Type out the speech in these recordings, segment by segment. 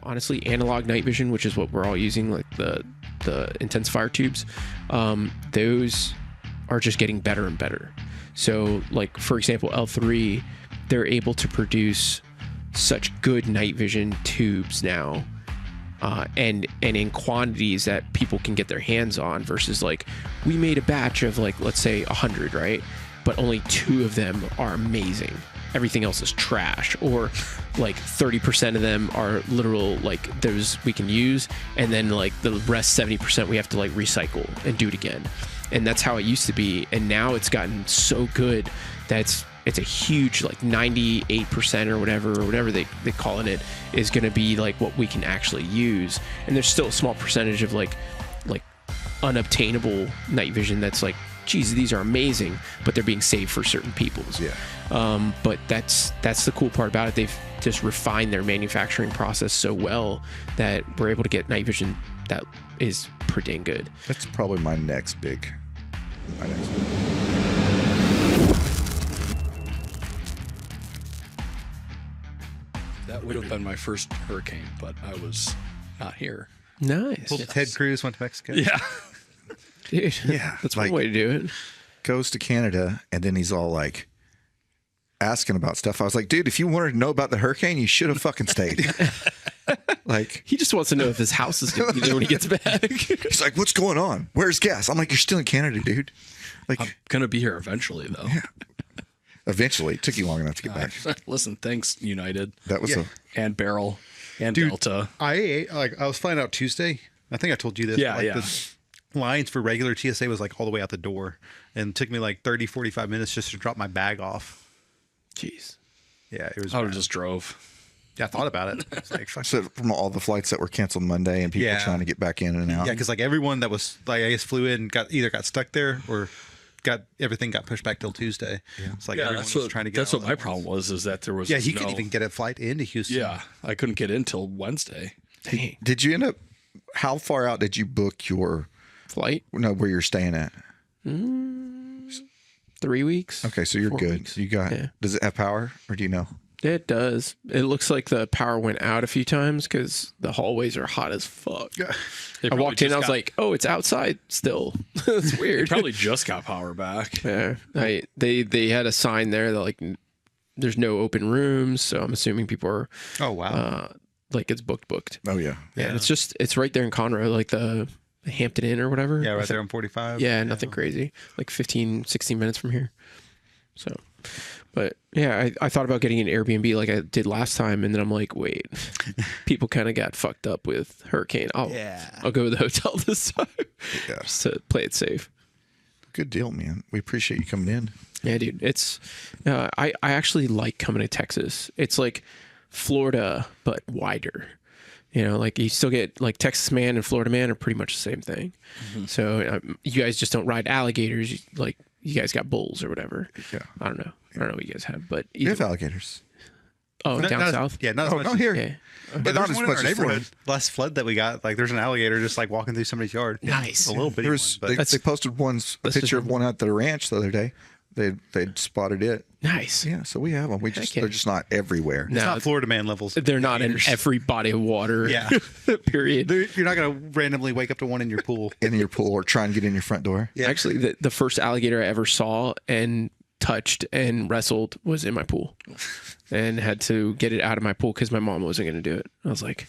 honestly, analog night vision, which is what we're all using, like the intensifier tubes, those are just getting better and better. So, like, for example, L3, they're able to produce such good night vision tubes now, and in quantities that people can get their hands on, versus like we made a batch of, like, let's say 100, right? But only 2 of them are amazing. Everything else is trash, or like 30% of them are literal, like, those we can use, and then like the rest 70% we have to like recycle and do it again. And that's how it used to be, and now it's gotten so good that it's a huge, like 98% or whatever they call it is going to be like what we can actually use. And there's still a small percentage of like unobtainable night vision that's like, geez, these are amazing, but they're being saved for certain peoples. Yeah. But that's the cool part about it. They've just refined their manufacturing process so well that we're able to get night vision that is pretty dang good. That's probably my next big. That would have been my first hurricane, but I was not here. Nice. Well, Ted Cruz went to Mexico. Yeah. Dude, Yeah, that's like- one way to do it. Goes to Canada, and then he's all like asking about stuff. I was like, dude, if you wanted to know about the hurricane, you should have fucking stayed. Like, He just wants to know if his house is going to be there when he gets back. he's like, what's going on? Where's gas? I'm like, you're still in Canada, dude. Like, I'm going to be here eventually, though. eventually, it took you long enough to get back. Listen, thanks, United. That was Yeah. And Barrel and Dude, Delta. I was flying out Tuesday. I think I told you this. Yeah, like yeah. The lines for regular TSA was like all the way out the door, and it took me like 30, 45 minutes just to drop my bag off. Jeez. Yeah, it was. I would bad. have just drove. Yeah, I thought about it. It's like, fuck. So from all the flights that were canceled Monday and people Yeah. trying to get back in and out. Yeah, because like everyone that was like, I guess flew in either got stuck there or everything got pushed back till Tuesday. Yeah. It's like everyone was trying to get. That's all what my at problem once. was, is that there was Yeah, he no, couldn't even get a flight into Houston. Yeah, I couldn't get in till Wednesday. Dang. Did you end up? How far out did you book your? Flight? No, where you're staying at? 3 weeks? Okay, so you're 4 good. weeks. You got. Yeah. Does it have power, or do you know? It does. It looks like the power went out a few times because the hallways are hot as fuck. Yeah. They I probably walked in, just I was got- like, oh, it's outside still. It's weird. probably just got power back. Yeah. They had a sign there that like there's no open rooms, so I'm assuming people are Oh wow. like it's booked. Oh yeah. Yeah. And it's right there in Conroe, like the Hampton Inn or whatever. Yeah, right there on 45. Yeah, nothing crazy. Like 15, 16 minutes from here. So, but yeah, I thought about getting an Airbnb like I did last time, and then I'm like, wait, people kind of got fucked up with hurricane. I'll go to the hotel this time. Yeah. Just to play it safe. Good deal, man. We appreciate you coming in. Yeah, dude. It's I actually like coming to Texas. It's like Florida but wider. You know, like you still get like Texas man and Florida man are pretty much the same thing. So you guys just don't ride alligators. Like you guys got bulls or whatever. Yeah. I don't know what you guys have, but We have alligators. oh, Not- down not- south. Yeah, not as Oh, much. not here. Yeah. But not There's as one in much our as Florida. neighborhood. Last flood that we got, like there's an alligator just like walking through somebody's yard. Nice. A little bitty There's one, but they posted a that's picture just- of one at the ranch the other day. They'd spotted it. Nice. Yeah, so we have them. They're just not everywhere. it's No, not Florida man levels. they're not in every body of water. Yeah. Period. You're not gonna randomly wake up to one in your pool. In your pool or try and get in your front door. Yeah. Actually, the first alligator I ever saw and touched and wrestled was in my pool, and had to get it out of my pool because my mom wasn't going to do it. I was like,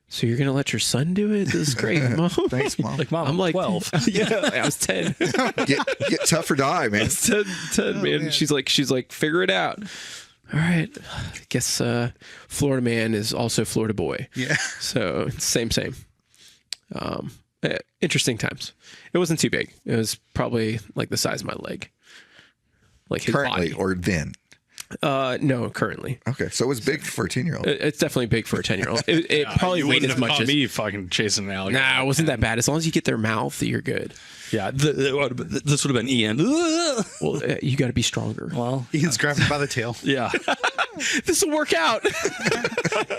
"So you're going to let your son do it? This is great, Mom." Thanks, Mom. Like, Mom, I'm like 12. Yeah, I was 10. Get tough or die, man. 10, man. She's like, figure it out. All right. I guess Florida man is also Florida boy. Yeah. So same. Interesting times. It wasn't too big. It was probably like the size of my leg. Like his Currently body. or then. No, currently. Okay, so it was big for a 10-year-old. It's definitely big for a 10-year-old. It probably You weighed wouldn't as have much caught as me fucking chasing an alligator. Nah, it wasn't that bad. As long as you get their mouth, you're good. Yeah, this would have been Ian. Well, you got to be stronger. Well, Ian's grabbing him by the tail. yeah. This will work out.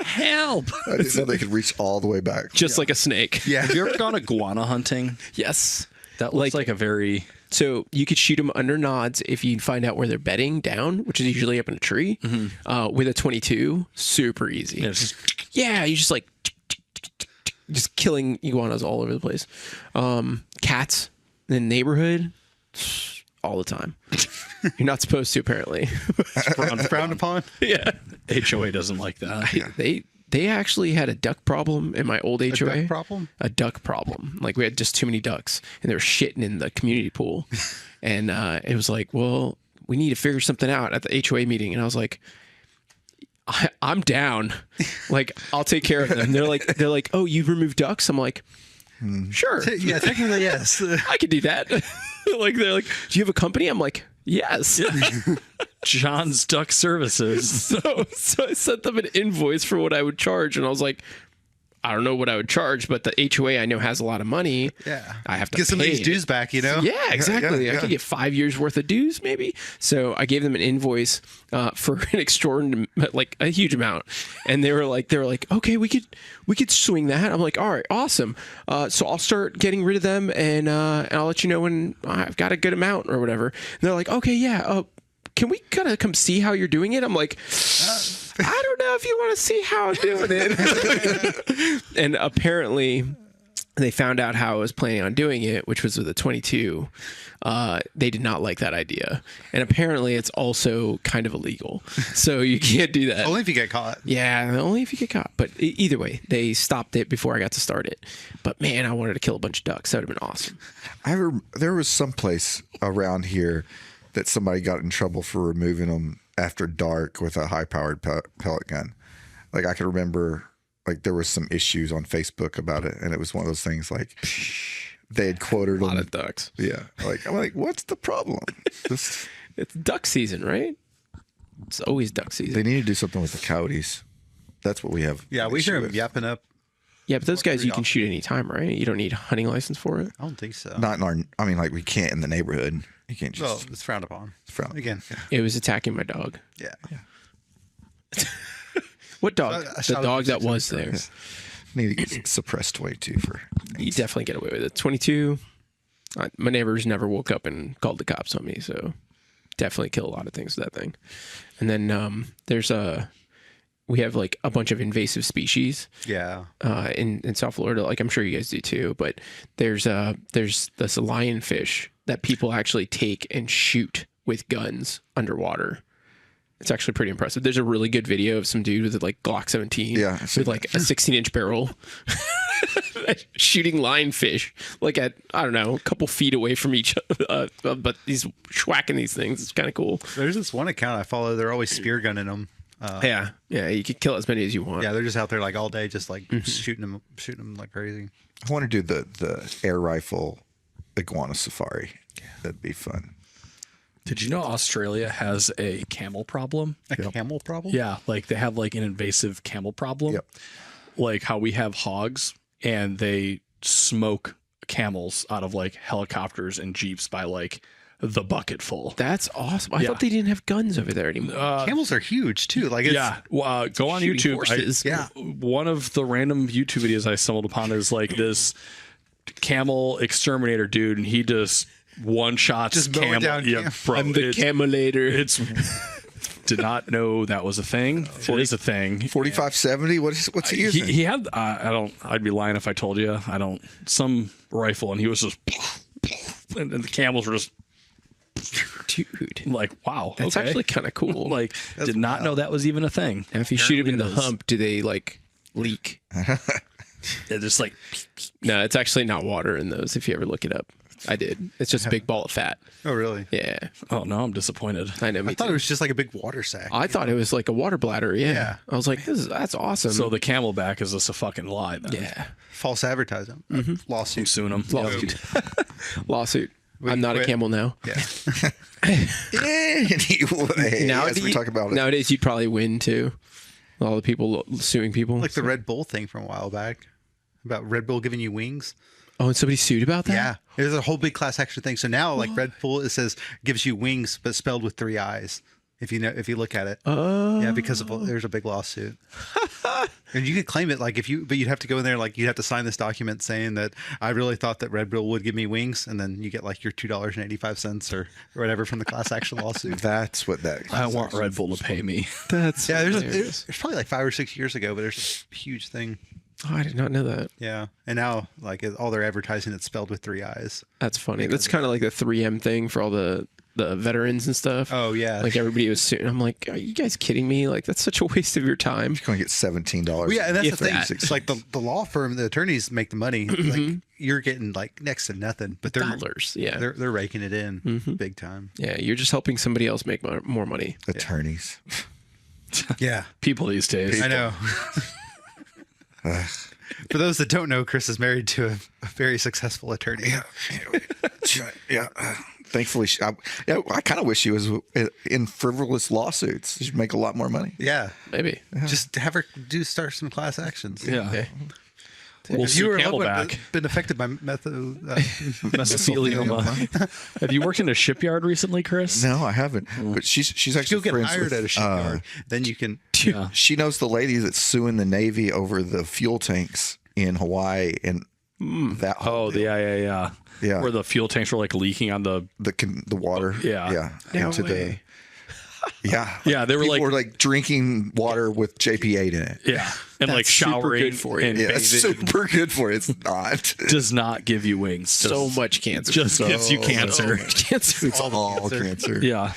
Help. I didn't know they could reach all the way back. Just like a snake. Yeah. Have you ever gone iguana hunting? Yes. That looks like a very... So you could shoot them under nods if you find out where they're bedding down, which is usually up in a tree. With a 22, super easy. Yeah, it's just- Yeah, you just like just killing iguanas all over the place. Cats in the neighborhood, all the time. You're not supposed to, apparently. Frowned upon. Yeah. HOA doesn't like that. They actually had a duck problem in my old HOA. duck problem? A duck problem. Like, we had just too many ducks, and they were shitting in the community pool. And it was like, well, we need to figure something out at the HOA meeting. And I was like, I'm down. Like, I'll take care of them. They're like, oh, you remove ducks? I'm like, sure. Yeah, technically, yes. I could do that. Like, they're like, do you have a company? I'm like, yes. John's Duck Services. So I sent them an invoice for what I would charge, and I was like, I don't know what I would charge, but the HOA I know has a lot of money. Yeah. I have to get some of pay these it. dues back, you know? Yeah, exactly. Yeah. I could get 5 years worth of dues, maybe. So I gave them an invoice for an extraordinary, like a huge amount, and they were like, okay, we could swing that. I'm like, all right, awesome. So I'll start getting rid of them, and I'll let you know when I've got a good amount or whatever. And they're like, okay, yeah. Can we kind of come see how you're doing it? I'm like, I don't know if you want to see how I'm doing it. And apparently they found out how I was planning on doing it, which was with a 22. They did not like that idea. And apparently it's also kind of illegal. So you can't do that. Only if you get caught. Yeah, only if you get caught. But either way, they stopped it before I got to start it. But man, I wanted to kill a bunch of ducks. That would have been awesome. There was some place around here that somebody got in trouble for removing them after dark with a high-powered pellet gun. Like, I can remember, like, there was some issues on Facebook about it, and it was one of those things like they had quoted A lot them. of ducks. Yeah, like I'm like, what's the problem? It's duck season, right? It's always duck season. They need to do something with the coyotes. That's what we have. Yeah, we hear them yapping up. Yeah, but those guys you can shoot any time, right? You don't need a hunting license for it. I don't think so. Not in our. I mean, like we can't in the neighborhood. You can't just. Well, it's frowned upon. It's frowned Again. It was attacking my dog. Yeah. What dog? I The shot dog it that for was 6 there. times. Need to get suppressed way too for. You definitely get away with it. 22. My neighbors never woke up and called the cops on me, so definitely kill a lot of things with that thing. And then we have like a bunch of invasive species. Yeah. In South Florida, like I'm sure you guys do too. But there's this lionfish that people actually take and shoot with guns underwater. It's actually pretty impressive. There's a really good video of some dude with like Glock 17 with like a 16-inch barrel shooting lionfish like at, I don't know, a couple feet away from each other. But he's schwacking these things. It's kind of cool. There's this one account I follow. They're always spear gunning them. Yeah. You could kill as many as you want. Yeah, they're just out there like all day, just like shooting them like crazy. I want to do the air rifle iguana safari. That'd be fun. Did you know Australia has a camel problem? A camel problem? Yeah, like they have like an invasive camel problem. Yep. Like how we have hogs and they smoke camels out of like helicopters and jeeps by like the bucket full. That's awesome. I Yeah. thought they didn't have guns over there anymore. Camels are huge too. Like it's, Yeah, go on Shooting YouTube. horses. One of the random YouTube videos I stumbled upon is like this camel exterminator dude, and he just one shots Just mowing camel. down Yeah, cam- bro, I'm the camelator. It's did not know that was a thing. It is a thing. 4570. What's he using? He had I'd be lying if I told you some rifle, and he was just and the camels were just Dude, like, wow, that's okay. actually kind of cool. Like did not know that was even a thing. And if you shoot them in the Apparently it is. hump, do they like leak? They're just like No, it's actually not water in those. If you ever look it up, I did. It's just a big ball of fat. oh really? Yeah, oh no, I'm disappointed. I know. Me I thought too. it was just like a big water sack. I thought it was like a water bladder. Yeah. Yeah. I was like, that's awesome. So the camelback is just a fucking lie then. yeah, False advertising. I'm Lawsuit. suing them. lawsuit. Lawsuit. We I'm not a quit. camel now. Yeah. Anyway, as we talk about it. Nowadays, you'd probably win too. All the people suing people. Like the Red Bull thing from a while back about Red Bull giving you wings. Oh, and somebody sued about that? Yeah. There's a whole big class action thing. So now like Red Bull, it says gives you wings, but spelled with 3 I's. If you look at it. Oh. Yeah, because there's a big lawsuit. And you could claim it like but you'd have to go in there, like you'd have to sign this document saying that I really thought that Red Bull would give me wings, and then you get like your $2.85 or whatever from the class action lawsuit. That's what that. I want Red Bull to pay me. That's Yeah, hilarious. there's probably like 5 or 6 years ago, but there's a huge thing. Oh, I did not know that. Yeah, and now like all their advertising it's spelled with 3 I's. That's funny. That's kind of like the 3M thing for all the veterans and stuff. Oh yeah, Like everybody was sitting. I'm like, are you guys kidding me? Like that's such a waste of your time. You're going to get $17. Well, yeah, and that's If the thing. that. It's like the law firm, the attorneys make the money. Like you're getting like next to nothing, but they're Dollars. Yeah. they're raking it in big time. Yeah. You're just helping somebody else make more money. Attorneys. Yeah, People these days. I know. For those that don't know, Chris is married to a very successful attorney. Yeah. Thankfully, I kind of wish she was in frivolous lawsuits. She'd make a lot more money. Yeah, Maybe. just have her start some class actions. Yeah. Okay. We'll If see you or Camelback. been affected by Mesothelioma. Have you worked in a shipyard recently, Chris? No, I haven't. But she's actually you'll get friends hired with, at a shipyard, then you can. Yeah. She knows the lady that's suing the Navy over the fuel tanks in Hawaii and that. Oh, yeah. Yeah. Where the fuel tanks were like leaking on the. the water. Yeah. No into way. Yeah, they were People like. were like drinking water with JP8 in it. Yeah. And like That's super showering good for you. and Yeah, it's bathing super good for it. It's not. does not give you wings. So Just- much cancer. Just gives you cancer. Cancer. It's all cancer. Yeah.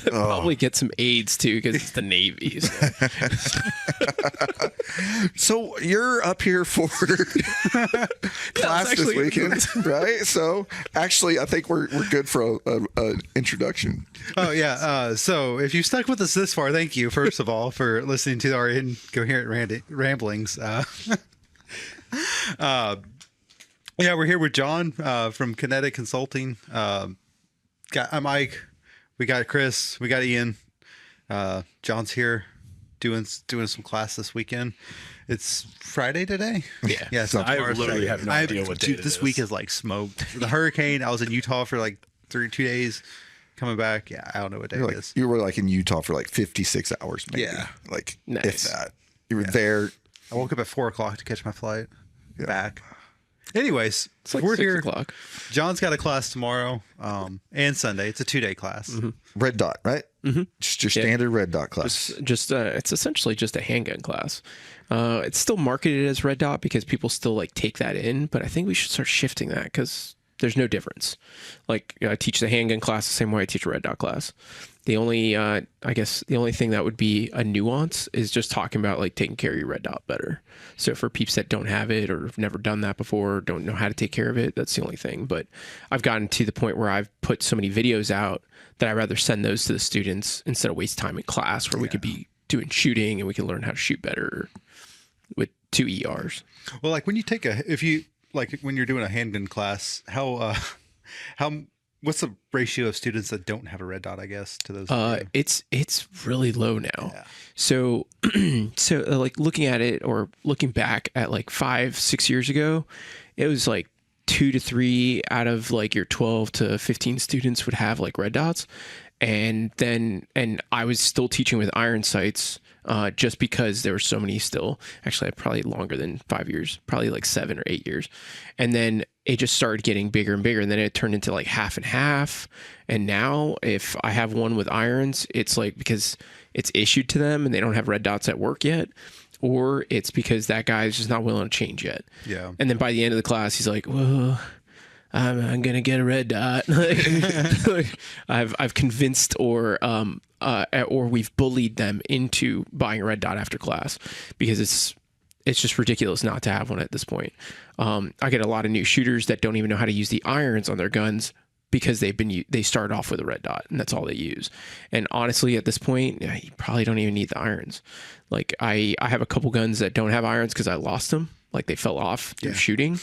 Probably get some AIDS too because it's the Navy. So. So you're up here for class this actually- weekend, right? So actually, I think we're good for a introduction. Oh yeah. So if you stuck with us this far, thank you first of all for listening to our incoherent ramblings. Yeah, we're here with Jon from Kinetic Consulting. I'm Mike. We got Chris. We got Ian. Jon's here doing some class this weekend. It's Friday today. Yeah. Yeah. So I tomorrow's literally Friday. have no idea what day it this is. week is like smoked. The hurricane. I was in Utah for like 2 days. Coming back. Yeah. I don't know what day it is. You were like in Utah for like 56 hours, maybe. Yeah. Like Nice. if that. You were there. I woke up at 4:00 to catch my flight back. Anyways, It's like we're 6 here. o'clock. John's got a class tomorrow and Sunday. It's a 2-day class. Red dot, right? Mm-hmm. Just your standard red dot class. It's essentially just a handgun class. It's still marketed as red dot because people still like take that in, but I think we should start shifting that because there's no difference. Like I teach the handgun class the same way I teach a red dot class. The only I guess the only thing that would be a nuance is just talking about like taking care of your red dot better. So for peeps that don't have it or have never done that before, don't know how to take care of it, that's the only thing. But I've gotten to the point where I've put so many videos out that I'd rather send those to the students instead of waste time in class where we could be doing shooting and we can learn how to shoot better with 2 ERs. Well, like when you take when you're doing a handgun class, how what's the ratio of students that don't have a red dot, I guess, to those? It's really low now. Yeah. So like looking at it or looking back at like 5-6 years ago, it was like 2 to 3 out of like your 12 to 15 students would have like red dots. And I was still teaching with iron sights just because there were so many still. Actually, probably longer than 5 years, probably like 7 or 8 years. And then it just started getting bigger and bigger. And then it turned into like half and half. And now if I have one with irons, it's like because it's issued to them and they don't have red dots at work yet. Or it's because that guy is just not willing to change yet. Yeah. And then by the end of the class, he's like, well, I'm gonna get a red dot. I've convinced or we've bullied them into buying a red dot after class because it's just ridiculous not to have one at this point. I get a lot of new shooters that don't even know how to use the irons on their guns because they start off with a red dot and that's all they use. And honestly, at this point, you probably don't even need the irons. Like I have a couple guns that don't have irons because I lost them. Like they fell off through shooting.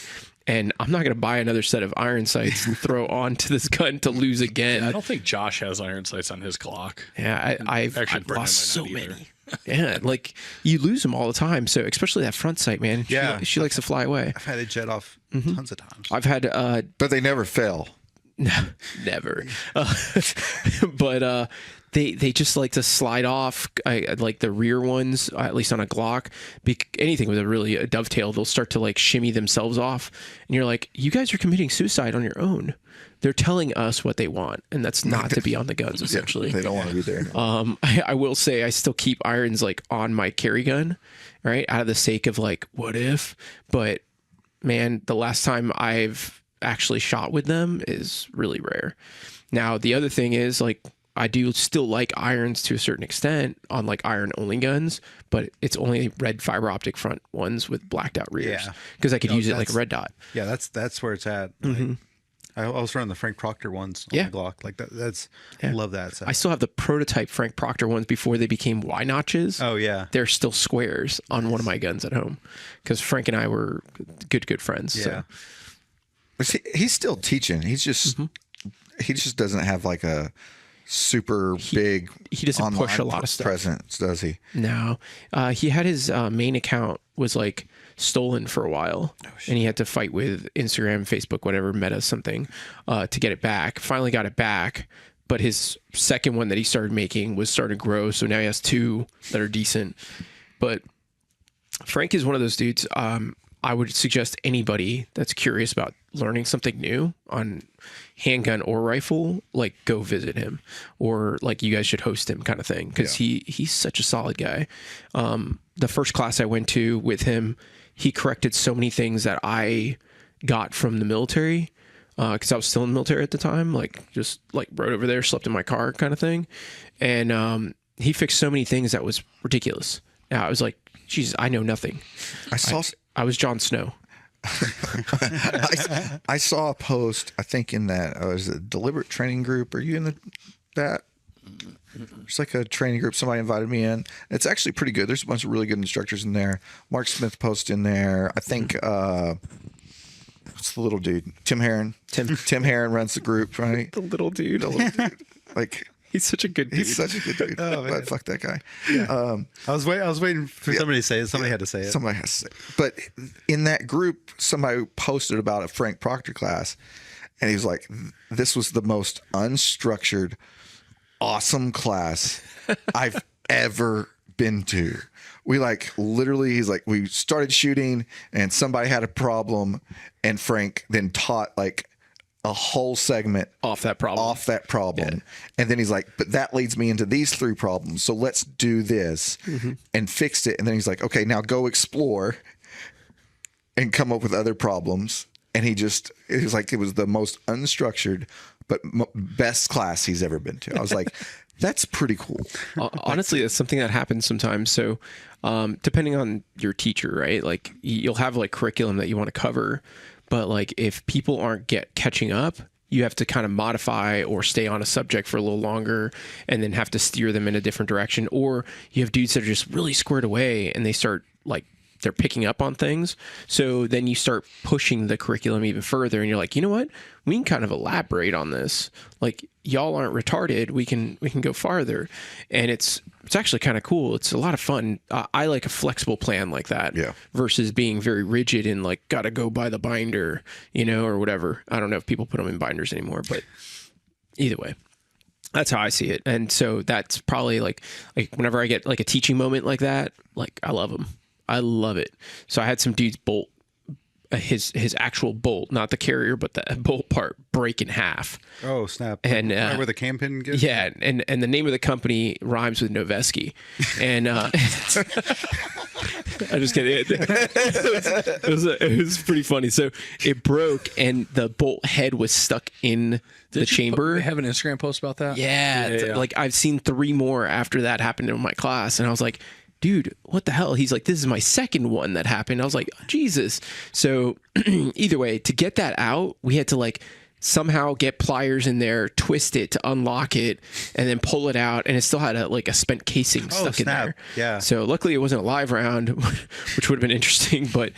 And I'm not going to buy another set of iron sights and throw onto this gun to lose again. I don't think Josh has iron sights on his clock. Yeah, I've Brendan might lost so not either. many. Yeah, like you lose them all the time. So especially that front sight, man. Yeah. She likes to fly away. I've had it jet off tons of times. I've had But they never fail. never. But they just like to slide off. Like the rear ones, at least on a Glock, anything with a dovetail, they'll start to like shimmy themselves off, and you're like, you guys are committing suicide on your own. They're telling us what they want, and that's not to be on the guns, essentially. Yeah, they don't want to be there. I will say I still keep irons like on my carry gun, right? Out of the sake of like, what if? But man, the last time I've actually shot with them is really rare. Now, the other thing is like, I do still like irons to a certain extent on like iron only guns, but it's only red fiber optic front ones with blacked out rears because I could use it like a red dot. Yeah, that's where it's at. Like, I was running the Frank Proctor ones on the Glock. Like that's love that. So. I still have the prototype Frank Proctor ones before they became Y notches. Oh yeah, they're still squares on one of my guns at home because Frank and I were good friends. Yeah, so. He's still teaching. He's just he just doesn't have like a super big. He doesn't push a lot of stuff. Presence, does he? No, he had his main account was like stolen for a while, and he had to fight with Instagram, Facebook, whatever, Meta something, to get it back. Finally got it back, but his second one that he started making was starting to grow, so now he has two that are decent. But Frank is one of those dudes. I would suggest anybody that's curious about learning something new on handgun or rifle, like go visit him, or like you guys should host him, kind of thing, because he's such a solid guy. The first class I went to with him, he corrected so many things that I got from the military, because I was still in the military at the time, like just like rode over there, slept in my car kind of thing. And he fixed so many things that was ridiculous. Now I was like, geez, I know nothing. I was Jon Snow. I saw a post, I think in that, was it a deliberate training group? Are you in that? It's like a training group. Somebody invited me in. It's actually pretty good. There's a bunch of really good instructors in there. Mark Smith post in there. I think, what's the little dude? Tim Herron. Tim Herron runs the group, right? The little dude. Like, he's such a good dude. He's such a good dude. But fuck that guy. Yeah. I was waiting for somebody to say it. Somebody had to say it. Somebody has to say it. But in that group, somebody posted about a Frank Proctor class, and he was like, this was the most unstructured, awesome class I've ever been to. We like literally, he's like, we started shooting and somebody had a problem, and Frank then taught like a whole segment off that problem. Yeah. And then he's like, but that leads me into these three problems. So let's do this and fixed it. And then he's like, okay, now go explore and come up with other problems. And it was like, it was the most unstructured, but best class he's ever been to. I was like, that's pretty cool. Honestly, that's something that happens sometimes. So depending on your teacher, right? Like you'll have like curriculum that you want to cover, but like if people aren't catching up, you have to kind of modify or stay on a subject for a little longer and then have to steer them in a different direction. Or you have dudes that are just really squared away and they start like, they're picking up on things. So then you start pushing the curriculum even further and you're like, you know what? We can kind of elaborate on this. Like y'all aren't retarded. We can go farther. And it's actually kind of cool. It's a lot of fun. I like a flexible plan like that versus being very rigid and like, got to go by the binder, or whatever. I don't know if people put them in binders anymore, but either way. That's how I see it. And so that's probably like whenever I get like a teaching moment like that, like I love them. I love it. So I had some dudes bolt his actual bolt, not the carrier, but the bolt part, break in half. Oh snap! And where the cam pin goes? Yeah, and the name of the company rhymes with Noveski, and I just kidding. It was pretty funny. So it broke, and the bolt head was stuck in the chamber. Have an Instagram post about that? Yeah. Like I've seen 3 more after that happened in my class, and I was like, dude, what the hell? He's like, this is my second one that happened. I was like, Jesus. So either way, to get that out, we had to like somehow get pliers in there, twist it to unlock it, and then pull it out. And it still had a spent casing stuck in there. Yeah. So luckily it wasn't a live round, which would have been interesting, but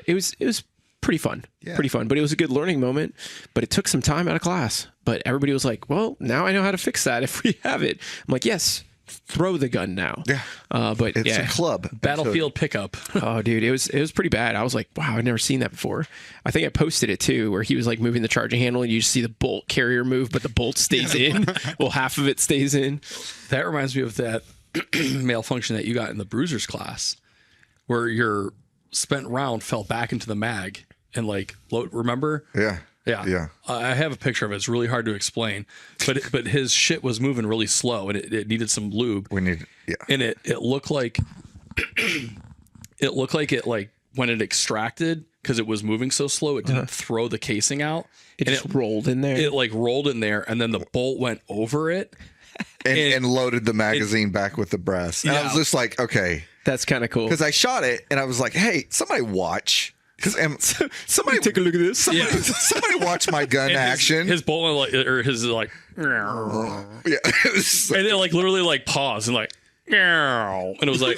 it was pretty fun. Yeah. Pretty fun. But it was a good learning moment, but it took some time out of class. But everybody was like, well, now I know how to fix that if we have it. I'm like, yes. throw the gun now. Yeah. But It's yeah, a club. Battlefield pickup. oh dude, it was pretty bad. I was like, wow, I've never seen that before. I think I posted it too, where he was like moving the charging handle and you just see the bolt carrier move, but the bolt stays in. Well, half of it stays in. That reminds me of that malfunction that you got in the bruisers class, where your spent round fell back into the mag and like remember? Yeah. Yeah. I have a picture of it. It's really hard to explain, but his shit was moving really slow and it needed some lube. We need, yeah. And it looked like it like when it extracted, because it was moving so slow, it didn't throw the casing out. It just rolled in there. It like rolled in there, and then the bolt went over it And loaded the magazine back with the brass. And I was just like, okay. That's kind of cool. Because I shot it and I was like, hey, somebody watch. Because somebody Take a look at this. Somebody watch my gun action. His bolt went like, or his like, Yeah. It was and it like literally like paused and like, and it was like,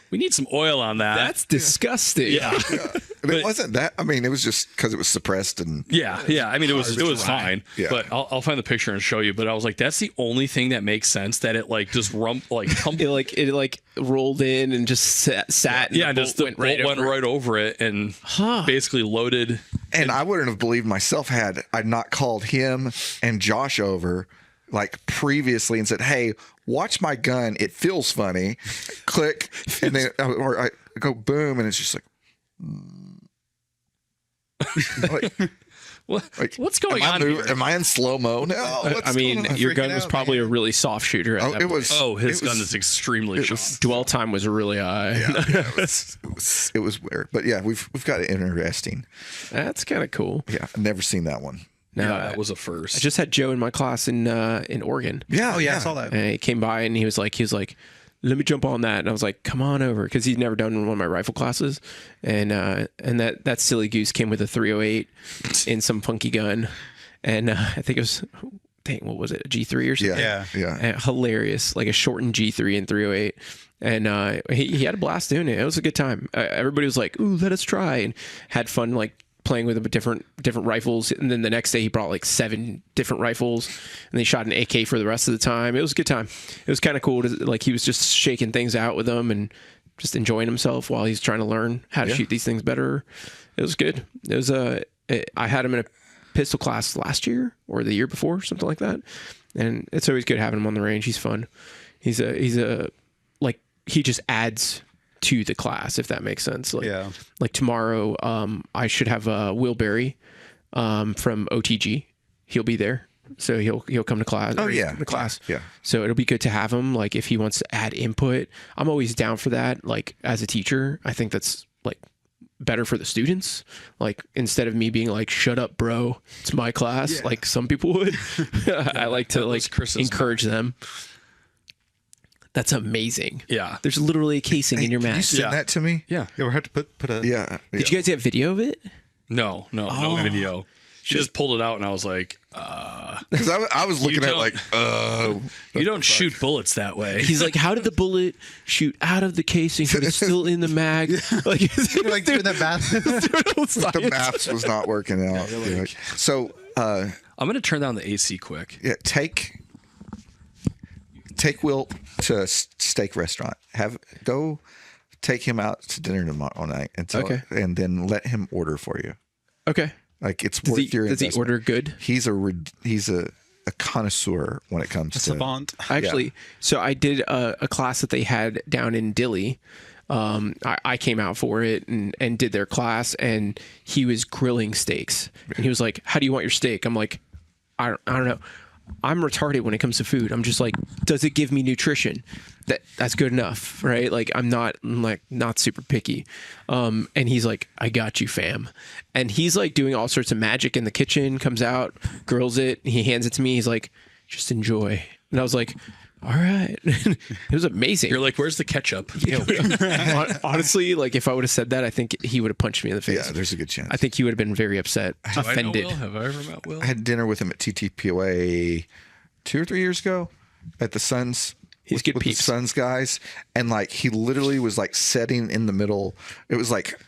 we need some oil on that. That's disgusting. Yeah. And it wasn't that. I mean, it was just because it was suppressed and Yeah. I mean, it was fine. Yeah. But I'll find the picture and show you. But I was like, that's the only thing that makes sense, that it like just It like rolled in and just sat. And yeah, the just bolt the bolt went right over it and basically loaded. And I wouldn't have believed myself had I not called him and Josh over like previously and said, hey, watch my gun. It feels funny. Click. And then or I go boom. And it's just like, What's going on here? Am I in slow-mo now? I mean, your gun was probably a really soft shooter. At that it was. Oh, his it was- gun is extremely sharp. dwell time was really high. it was weird. But yeah, we've got it interesting. That's kind of cool. Yeah, I've never seen that one. No, Yeah, that was a first. I just had Joe in my class in Oregon. Yeah. Oh yeah, I saw that. And he came by and he was like, let me jump on that. And I was like, come on over. Cause he's never done one of my rifle classes. And that silly goose came with a 308 in some funky gun. And I think it was, what was it? A G3 or something? Yeah. And hilarious. Like a shortened G3 and 308. And he had a blast doing it. It was a good time. Everybody was like, ooh, let us try. And had fun, like, playing with him with different rifles, and then the next day he brought like 7 different rifles, and they shot an AK for the rest of the time. It was a good time. It was kind of cool to, like, he was just shaking things out with them and just enjoying himself while he's trying to learn how to shoot these things better. It was good. It was I had him in a pistol class last year or the year before, something like that, and it's always good having him on the range. He's fun. He's a like, he just adds to the class, if that makes sense. Like tomorrow, I should have Will Berry from OTG. He'll be there, so he'll come to class. Oh yeah, to class. Yeah. So it'll be good to have him. Like, if he wants to add input, I'm always down for that. Like, as a teacher, I think that's like better for the students. Like, instead of me being like, "Shut up, bro, it's my class," like some people would. I like to like encourage them. That's amazing. Yeah. There's literally a casing in your Can you mask. send that to me? Yeah. We'll have to put a Yeah. Did you guys get video of it? No video. She just pulled it out, and I was like, Because I was looking at it like, you don't shoot bullets that way. He's like, how did the bullet shoot out of the casing but it's still in the mag? Like, You're like doing that math. the maths was not working out. So I'm gonna turn down the AC quick. yeah, take Will to a steak restaurant. Go take him out to dinner tomorrow night, and then let him order for you. Okay. Like, it's worth your Does he investment. order good? He's a connoisseur when it comes to Savant. Actually, so I did a class that they had down in Dilley. I came out for it and did their class, and he was grilling steaks. And he was like, how do you want your steak? I'm like, I don't know. I'm retarded when it comes to food. I'm just like, does it give me nutrition? That's good enough, right? Like, I'm not super picky. And he's like, I got you, fam. And he's like doing all sorts of magic in the kitchen, comes out, grills it, he hands it to me. He's like, just enjoy. And I was like, all right. It was amazing. You're like, where's the ketchup? Honestly, like, if I would have said that, I think he would have punched me in the face. Yeah, there's a good chance. I think he would have been very upset, offended. I know Will? Have I ever met Will? I had dinner with him at TTPOA 2 or 3 years ago at the Suns. He's good with the peeps. Suns guys, and like, he literally was like sitting in the middle. It was like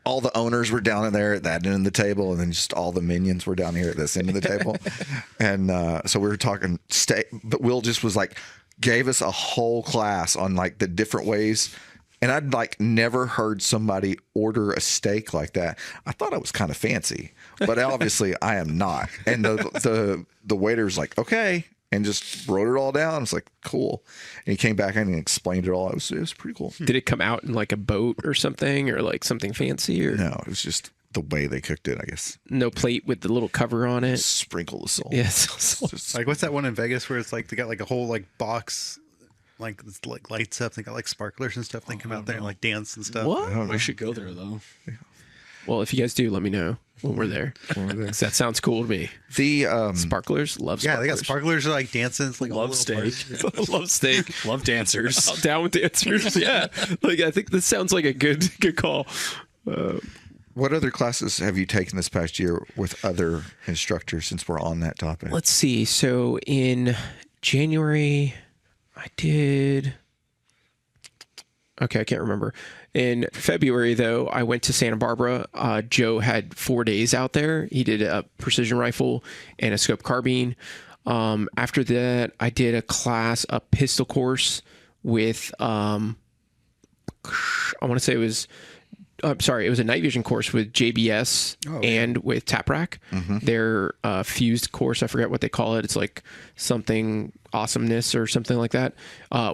all the owners were down in there at that end of the table, and then just all the minions were down here at this end of the table. And so we were talking steak, but Will just was like gave us a whole class on like the different ways. And I'd like never heard somebody order a steak like that. I thought I was kind of fancy, but obviously I am not. And the waiter's like, okay, and just wrote it all down. I was like, cool. And he came back in and explained it all. It was pretty cool. Did it come out in like a boat or something, or like something fancy? Or No, it was just the way they cooked it, I guess. no plate with the little cover on it? Sprinkle of salt. Yes. Just- Like what's that one in Vegas where it's like they got like a whole like box, like it's like lights up. They got like sparklers and stuff. They come out there and like dance and stuff. What? We should go there though. Well, if you guys do, let me know when we're there. 'Cause that sounds cool to me. the Sparklers, love Yeah, sparklers. they got sparklers are like dancing. It's like all Love little steak. parties. Love steak. Love dancers. Down with dancers. Yeah. Like, I think this sounds like a good call. what other classes have you taken this past year with other instructors since we're on that topic? Let's see. So in January, I did. Okay, I can't remember. In February, though, I went to Santa Barbara. Joe had 4 days out there. He did a precision rifle and a scope carbine. After that, I did a pistol course with, I want to say it was a night vision course with JBS and with TapRack. Their fused course, I forget what they call it. It's like something awesomeness or something like that,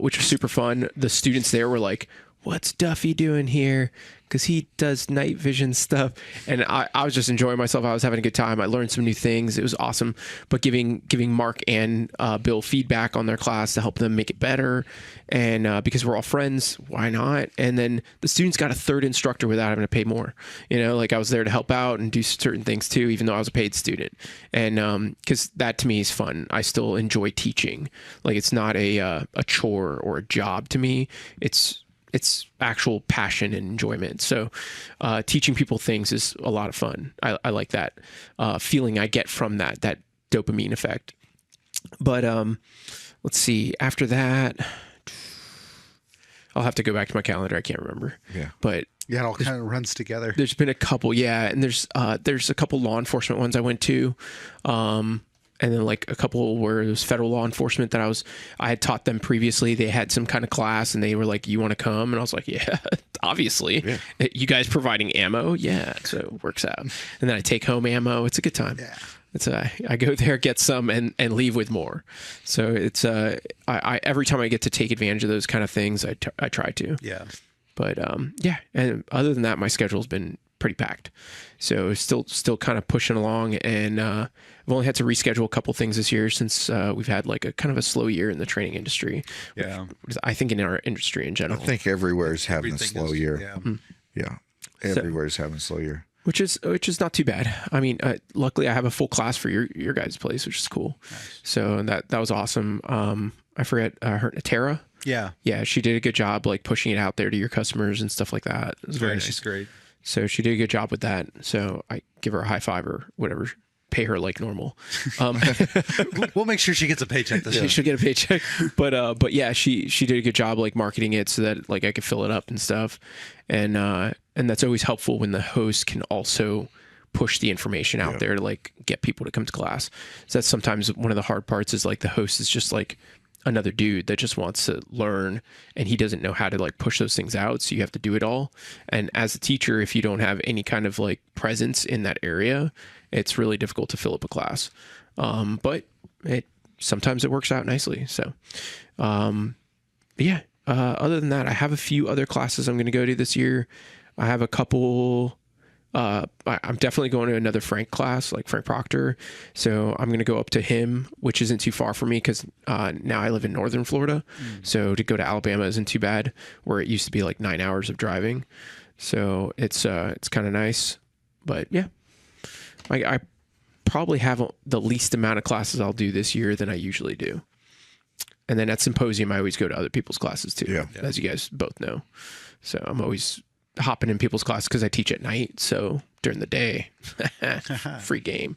which was super fun. The students there were like, what's Duffy doing here? Because he does night vision stuff. And I was just enjoying myself. I was having a good time. I learned some new things. It was awesome. But giving Mark and Bill feedback on their class to help them make it better. And because we're all friends, why not? And then the students got a third instructor without having to pay more. You know, like I was there to help out and do certain things too, even though I was a paid student. And because that to me is fun. I still enjoy teaching. Like it's not a chore or a job to me. It's actual passion and enjoyment. So teaching people things is a lot of fun. I like that feeling I get from that dopamine effect. But let's see. After that, I'll have to go back to my calendar. I can't remember. Yeah. But Yeah, it all kind of runs together. there's been a couple. Yeah. And there's a couple law enforcement ones I went to. And then like a couple where it was federal law enforcement that I had taught them previously. They had some kind of class and they were like, you want to come? And I was like, yeah, obviously. Yeah. You guys providing ammo? Yeah. So it works out. And then I take home ammo. It's a good time. Yeah. It's I go there, get some and leave with more. So it's I every time I get to take advantage of those kind of things, I try to. Yeah. But yeah, and other than that, my schedule's been pretty packed. So still kind of pushing along, and I've only had to reschedule a couple things this year since we've had like a kind of a slow year in the training industry. Yeah. Which I think in our industry in I general, think everywhere's having a Everything slow is- year. Yeah. Yeah. Everywhere's having a slow year. which is not too bad. I mean, luckily I have a full class for your guys' place, which is cool. Nice. So that was awesome. I forget her Tara. Yeah. Yeah, she did a good job like pushing it out there to your customers and stuff like that. It was very nice. She's great. So she did a good job with that. So I give her a high five or whatever. Pay her like normal. We'll make sure she gets a paycheck this year. She'll get a paycheck. But yeah, she did a good job like marketing it so that like I could fill it up and stuff. And that's always helpful when the host can also push the information out there to like get people to come to class. So that's sometimes one of the hard parts is like the host is just like another dude that just wants to learn and he doesn't know how to like push those things out. So you have to do it all. And as a teacher, if you don't have any kind of like presence in that area, it's really difficult to fill up a class. But sometimes it works out nicely. So, yeah, other than that, I have a few other classes I'm going to go to this year. I have a couple, I'm definitely going to another Frank class, like Frank Proctor. So I'm going to go up to him, which isn't too far for me because now I live in northern Florida. So to go to Alabama isn't too bad, where it used to be like 9 hours of driving. So it's kind of nice. But yeah, I probably have the least amount of classes I'll do this year than I usually do. And then at Symposium, I always go to other people's classes too, as you guys both know. So I'm always hopping in people's classes because I teach at night. So during the day, free game.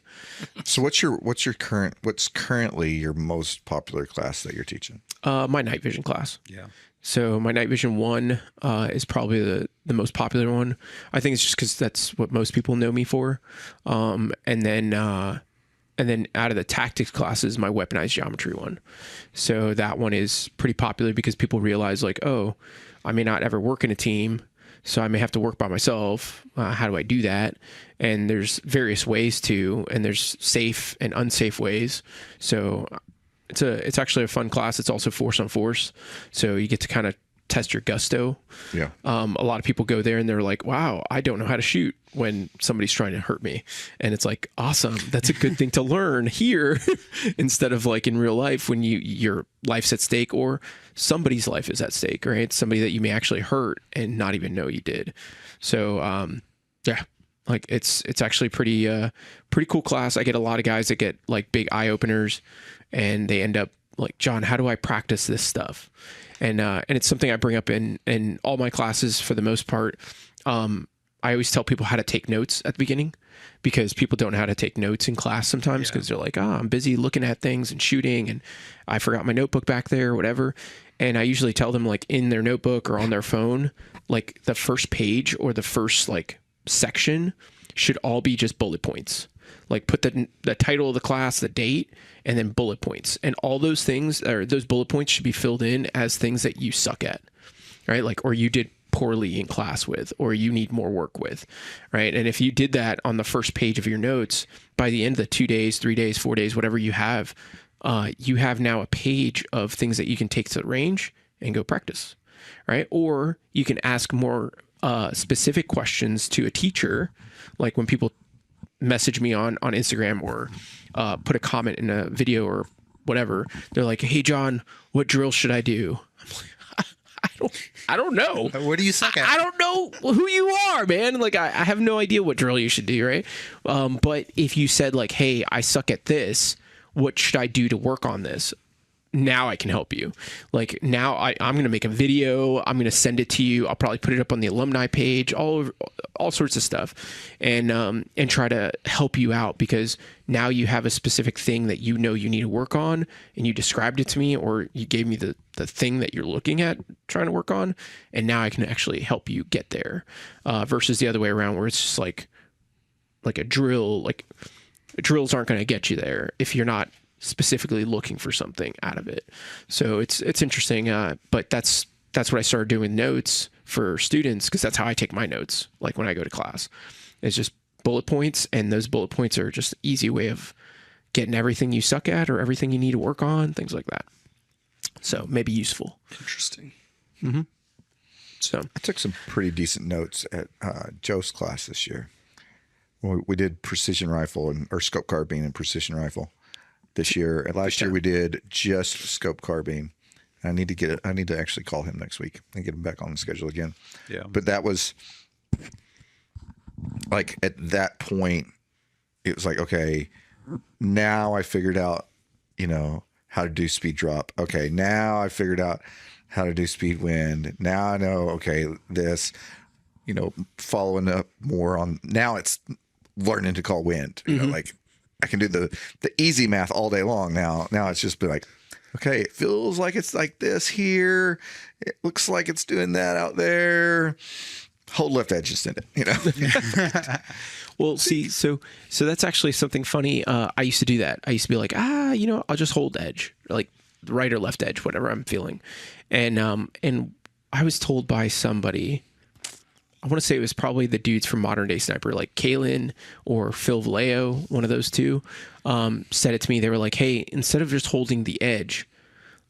So what's currently your most popular class that you're teaching? My night vision class. Yeah. So my night vision 1 is probably the most popular one. I think it's just because that's what most people know me for. And then And then out of the tactics classes, my weaponized geometry one. So that one is pretty popular because people realize like, oh, I may not ever work in a team, so I may have to work by myself. How do I do that? And there's various ways to, and there's safe and unsafe ways. So it's actually a fun class. It's also force on force. So you get to kind of test your gusto. Yeah. A lot of people go there and they're like, wow, I don't know how to shoot when somebody's trying to hurt me. And it's like, awesome. That's a good thing to learn here instead of like in real life when your life's at stake or somebody's life is at stake, right? Somebody that you may actually hurt and not even know you did. So, yeah, like it's actually pretty cool class. I get a lot of guys that get like big eye openers and they end up like, John, how do I practice this stuff? And it's something I bring up in all my classes for the most part. I always tell people how to take notes at the beginning because people don't know how to take notes in class sometimes because they're like, I'm busy looking at things and shooting and I forgot my notebook back there or whatever. And I usually tell them like in their notebook or on their phone, like the first page or the first like section should all be just bullet points. Like put the title of the class, the date, and then bullet points. And all those things, or those bullet points should be filled in as things that you suck at, right? Like, or you did poorly in class with, or you need more work with, right? And if you did that on the first page of your notes, by the end of the 2 days, 3 days, 4 days, whatever you have now a page of things that you can take to the range and go practice, right? Or you can ask more specific questions to a teacher, like when people message me on Instagram or put a comment in a video or whatever. They're like, hey, John, what drill should I do? I'm like, I don't know. What do you suck at? I don't know who you are, man. Like, I have no idea what drill you should do, right? But if you said like, hey, I suck at this, what should I do to work on this? Now I can help you. Like now I'm going to make a video. I'm going to send it to you. I'll probably put it up on the alumni page, all sorts of stuff and try to help you out because now you have a specific thing that you know you need to work on and you described it to me or you gave me the thing that you're looking at trying to work on. And now I can actually help you get there versus the other way around where it's just like a drill, like drills aren't going to get you there if you're not specifically looking for something out of it. So it's interesting. But that's what I started doing notes for students because that's how I take my notes. Like when I go to class, it's just bullet points, and those bullet points are just an easy way of getting everything you suck at or everything you need to work on, things like that. So maybe useful. Interesting. Mm-hmm. So I took some pretty decent notes at Joe's class this year. We did precision rifle or scope carbine and precision rifle this year. And last year we did just scope carbine. I need to actually call him next week and get him back on the schedule again. Yeah. But that was like at that point, it was like, okay, now I figured out, how to do speed drop. Okay. Now I figured out how to do speed wind. Now I know, okay, this, following up more on, now it's learning to call wind, like I can do the easy math all day long now. Now it's just been like, okay, it feels like it's like this here. It looks like it's doing that out there. Hold left edge just in it, Well, see, so that's actually something funny. I used to do that. I used to be like, I'll just hold edge, like right or left edge, whatever I'm feeling. And I was told by somebody, I want to say it was probably the dudes from Modern Day Sniper, like Kalen or Phil Vallejo, one of those two, said it to me. They were like, hey, instead of just holding the edge,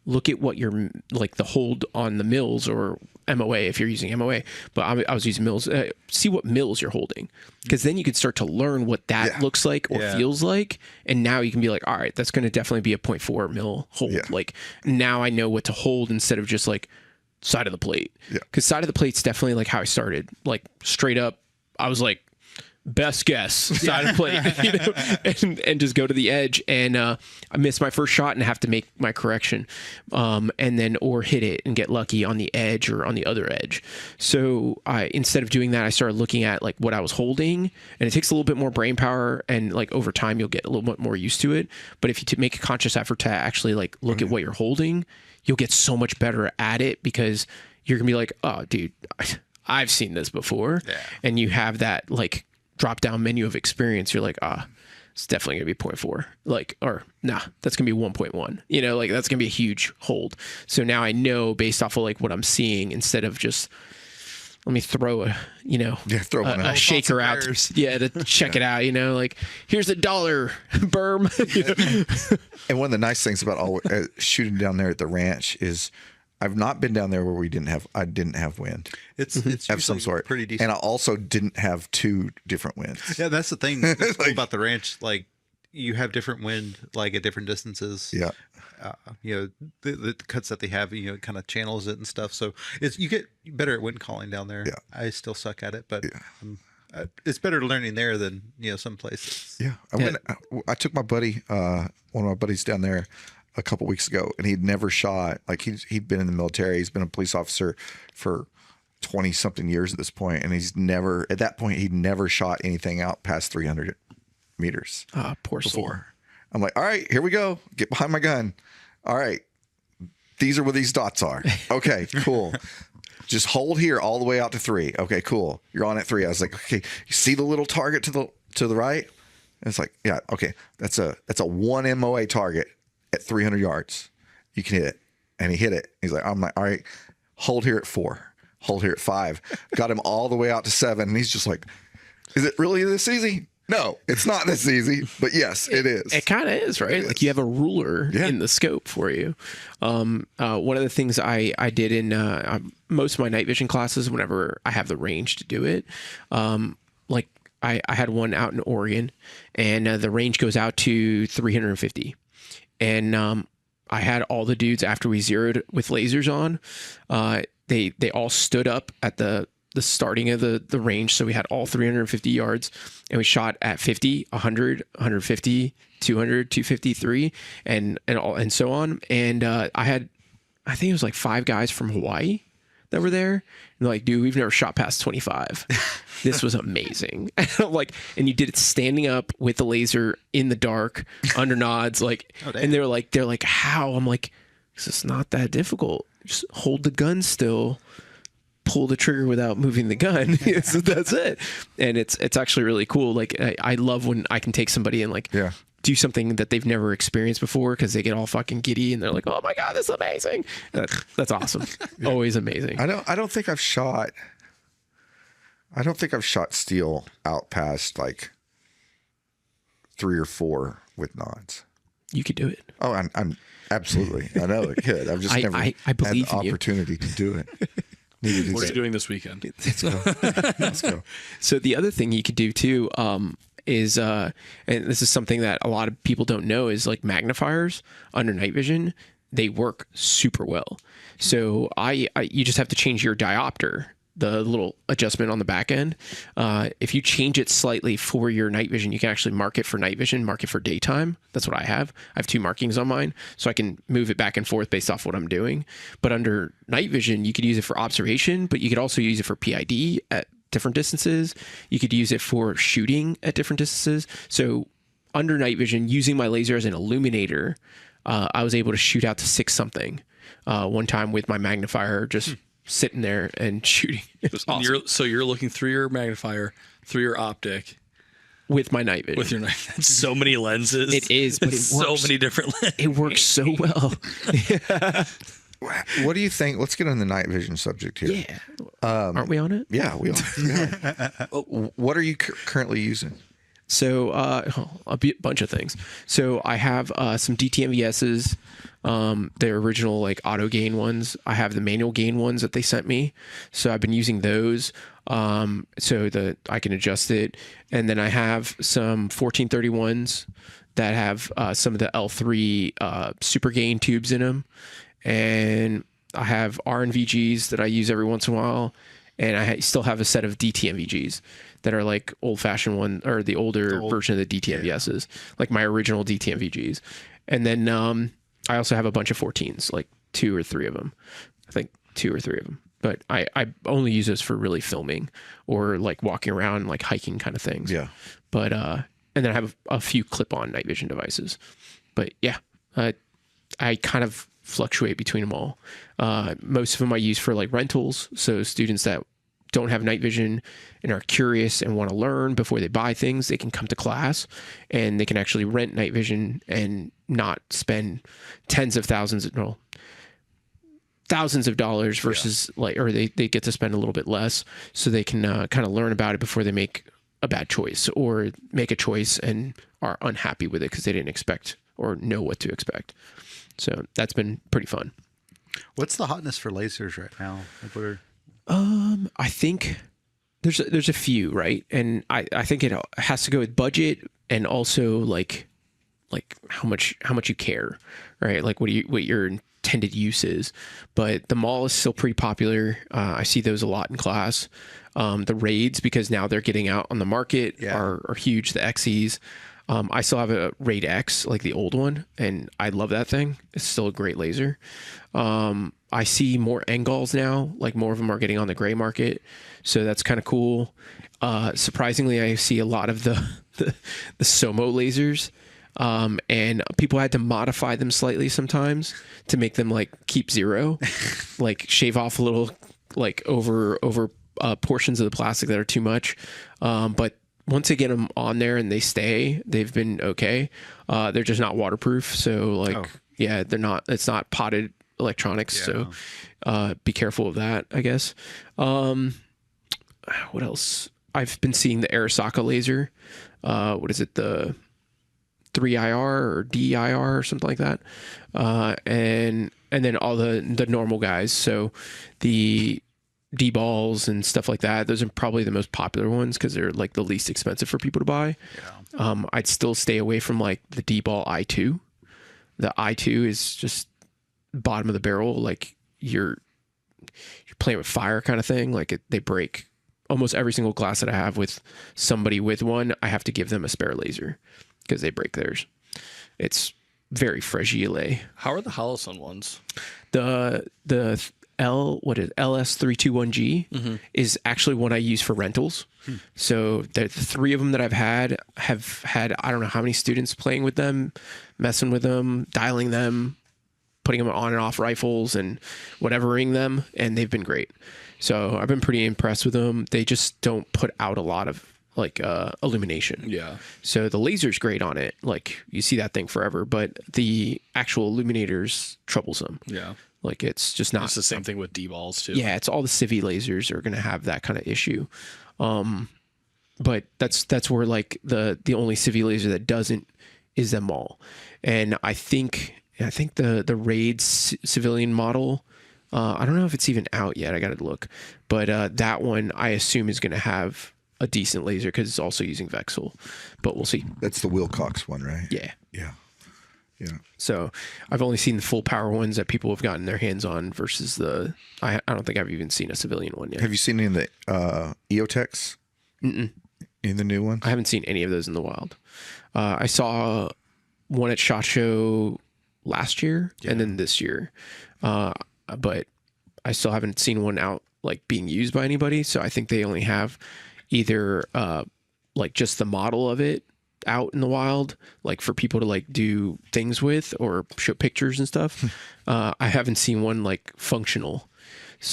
look at what you're like the hold on the mills or MOA if you're using MOA. But I was using mills. See what mills you're holding, because then you can start to learn what that looks like or feels like. And now you can be like, all right, that's going to definitely be a 0.4 mil hold. Yeah. Like now I know what to hold instead of just like side of the plate. Because side of the plate's definitely like how I started. Like straight up, I was like, best guess, side of plate, and just go to the edge. And I miss my first shot and have to make my correction, and then or hit it and get lucky on the edge or on the other edge. So instead of doing that, I started looking at like what I was holding, and it takes a little bit more brain power, and like over time you'll get a little bit more used to it. But if you make a conscious effort to actually like look at what you're holding, you'll get so much better at it because you're gonna be like, oh, dude, I've seen this before, and you have that like drop down menu of experience. You're like, it's definitely gonna be 0.4. Like, or nah, that's gonna be 1.1. You know, like that's gonna be a huge hold. So now I know based off of like what I'm seeing, instead of just let me throw a, you know, throw one out. a shaker out, to check it out. You know, like here's $1, berm. You know? And one of the nice things about shooting down there at the ranch is I've not been down there where I didn't have wind. It's Of some sort. pretty decent. And I also didn't have 2 different winds. Yeah, that's the thing that's cool about the ranch. Like, you have different wind, like at different distances. Yeah. You know, the cuts that they have, you know, it kind of channels it and stuff. So you get better at wind calling down there. Yeah. I still suck at it, but it's better learning there than, you know, some places. Yeah. I took my buddy, one of my buddies down there a couple weeks ago, and he'd never shot. Like he'd been in the military. He's been a police officer for 20 something years at this point, and he'd never shot anything out past 300 meters. Poor soul. Before. I'm like, all right, here we go. Get behind my gun. All right, these are where these dots are. Okay, cool. Just hold here all the way out to 3. Okay, cool. You're on at 3. I was like, okay, you see the little target to the right? And it's like, yeah, okay, that's a 1 MOA target at 300 yards. You can hit it. And he hit it. He's like, I'm like, all right, hold here at 4. Hold here at 5. Got him all the way out to 7. And he's just like, is it really this easy? No, it's not this easy, but yes, it is. It kind of is, right? Like you have a ruler in the scope for you. One of the things I did in most of my night vision classes, whenever I have the range to do it, like I had one out in Oregon, and the range goes out to 350. And I had all the dudes, after we zeroed with lasers on, they all stood up at the starting of the range. So we had all 350 yards, and we shot at 50, 100, 150, 200, 253, and so on. And I think it was like 5 guys from Hawaii that were there. And they're like, dude, we've never shot past 25. This was amazing. And I'm like, and you did it standing up with the laser in the dark under nods, like, and they're like, how? I'm like, it's not that difficult. Just hold the gun still, pull the trigger without moving the gun. So that's it. And it's actually really cool. Like I love when I can take somebody and like do something that they've never experienced before, because they get all fucking giddy and they're like, oh my God, this is amazing. That's awesome. Always amazing. I don't think I've shot steel out past like 3 or 4 with nods. You could do it. Oh, I'm absolutely. I know it could. I've just never I had believe the in you. opportunity to do it. What are you doing this weekend? Let's go. So the other thing you could do too, is and this is something that a lot of people don't know, is like magnifiers under night vision. They work super well. So you just have to change your diopter, the little adjustment on the back end. If you change it slightly for your night vision, you can actually mark it for night vision, mark it for daytime. That's what I have. I have 2 markings on mine, so I can move it back and forth based off what I'm doing. But under night vision, you could use it for observation, but you could also use it for PID at different distances. You could use it for shooting at different distances. So under night vision, using my laser as an illuminator, I was able to shoot out to 6 something one time with my magnifier, just sitting there and shooting. It was awesome. So you're looking through your magnifier, through your optic, with my night vision. with your night. That's so many lenses. It is, but it so works. many different lenses. It works so well. What do you think? Let's get on the night vision subject here. Yeah. Aren't we on it? Yeah, we are. Yeah. What are you currently using? So a bunch of things. So I have some DTMVSs, the original like auto gain ones. I have the manual gain ones that they sent me. So I've been using those so that I can adjust it. And then I have some 1431s that have some of the L3 super gain tubes in them. And I have RNVGs that I use every once in a while. And I still have a set of DTMVGs that are like old-fashioned one, or the older version of the DTMVSs, like my original DTMVGs. And then I also have a bunch of 14s, like 2 or 3 of them. I think 2 or 3 of them. But I only use those for really filming or like walking around, like hiking kind of things. Yeah. But and then I have a few clip-on night vision devices. But yeah, I kind of fluctuate between them all. Most of them I use for like rentals, so students that don't have night vision and are curious and want to learn before they buy things, they can come to class and they can actually rent night vision and not spend thousands of dollars versus or they get to spend a little bit less, so they can kind of learn about it before they make a bad choice or make a choice and are unhappy with it because they didn't expect or know what to expect. So that's been pretty fun. What's the hotness for lasers right now? Like what are... I think there's a few, right? And I think it has to go with budget and also like how much you care, right? Like what your intended use is. But the Maul is still pretty popular. I see those a lot in class. The Raids, because now they're getting out on the market, are huge. The XEs. I still have a Raid X, like the old one, and I love that thing. It's still a great laser. I see more Engals now, like more of them are getting on the gray market. So that's kind of cool. Surprisingly, I see a lot of the Somo lasers. And people had to modify them slightly sometimes to make them like keep zero, like shave off a little, like over portions of the plastic that are too much. But once they get them on there and they stay, they've been okay. They're just not waterproof. So they're not, it's not potted electronics. So, be careful of that, I guess. What else? I've been seeing the Arisaka laser. What is it? The 3IR or DIR or something like that. And then all the normal guys. So the D-balls and stuff like that, those are probably the most popular ones because they're like the least expensive for people to buy. I'd still stay away from like the D-ball I2. The I2 is just bottom of the barrel. Like you're playing with fire kind of thing. Like they break. Almost every single class that I have with somebody with one, I have to give them a spare laser because they break theirs. It's very fragile. How are the Holosun ones? The LS321G is actually one I use for rentals. So the three of them that I've had have had, I don't know how many students playing with them, messing with them, dialing them, putting them on and off rifles and whatevering them, and they've been great. So I've been pretty impressed with them. They just don't put out a lot of like illumination. Yeah. So the laser's great on it. Like you see that thing forever, but the actual illuminator's troublesome. Yeah. Like it's just not. It's the same thing with D-balls too. Yeah, it's all the Civi lasers are going to have that kind of issue. But that's where like the only Civi laser that doesn't is them all. And I think the Raid civilian model, I don't know if it's even out yet. I got to look. But that one I assume is going to have a decent laser because it's also using Vexel. But we'll see. That's the Wilcox one, right? Yeah. Yeah. Yeah. So I've only seen the full power ones that people have gotten their hands on versus I don't think I've even seen a civilian one yet. Have you seen any of the EOTechs? In the new one? I haven't seen any of those in the wild. I saw one at SHOT Show last year and then this year. But I still haven't seen one out like being used by anybody. So I think they only have either like just the model of it out in the wild, like for people to like do things with or show pictures and stuff. I haven't seen one like functional,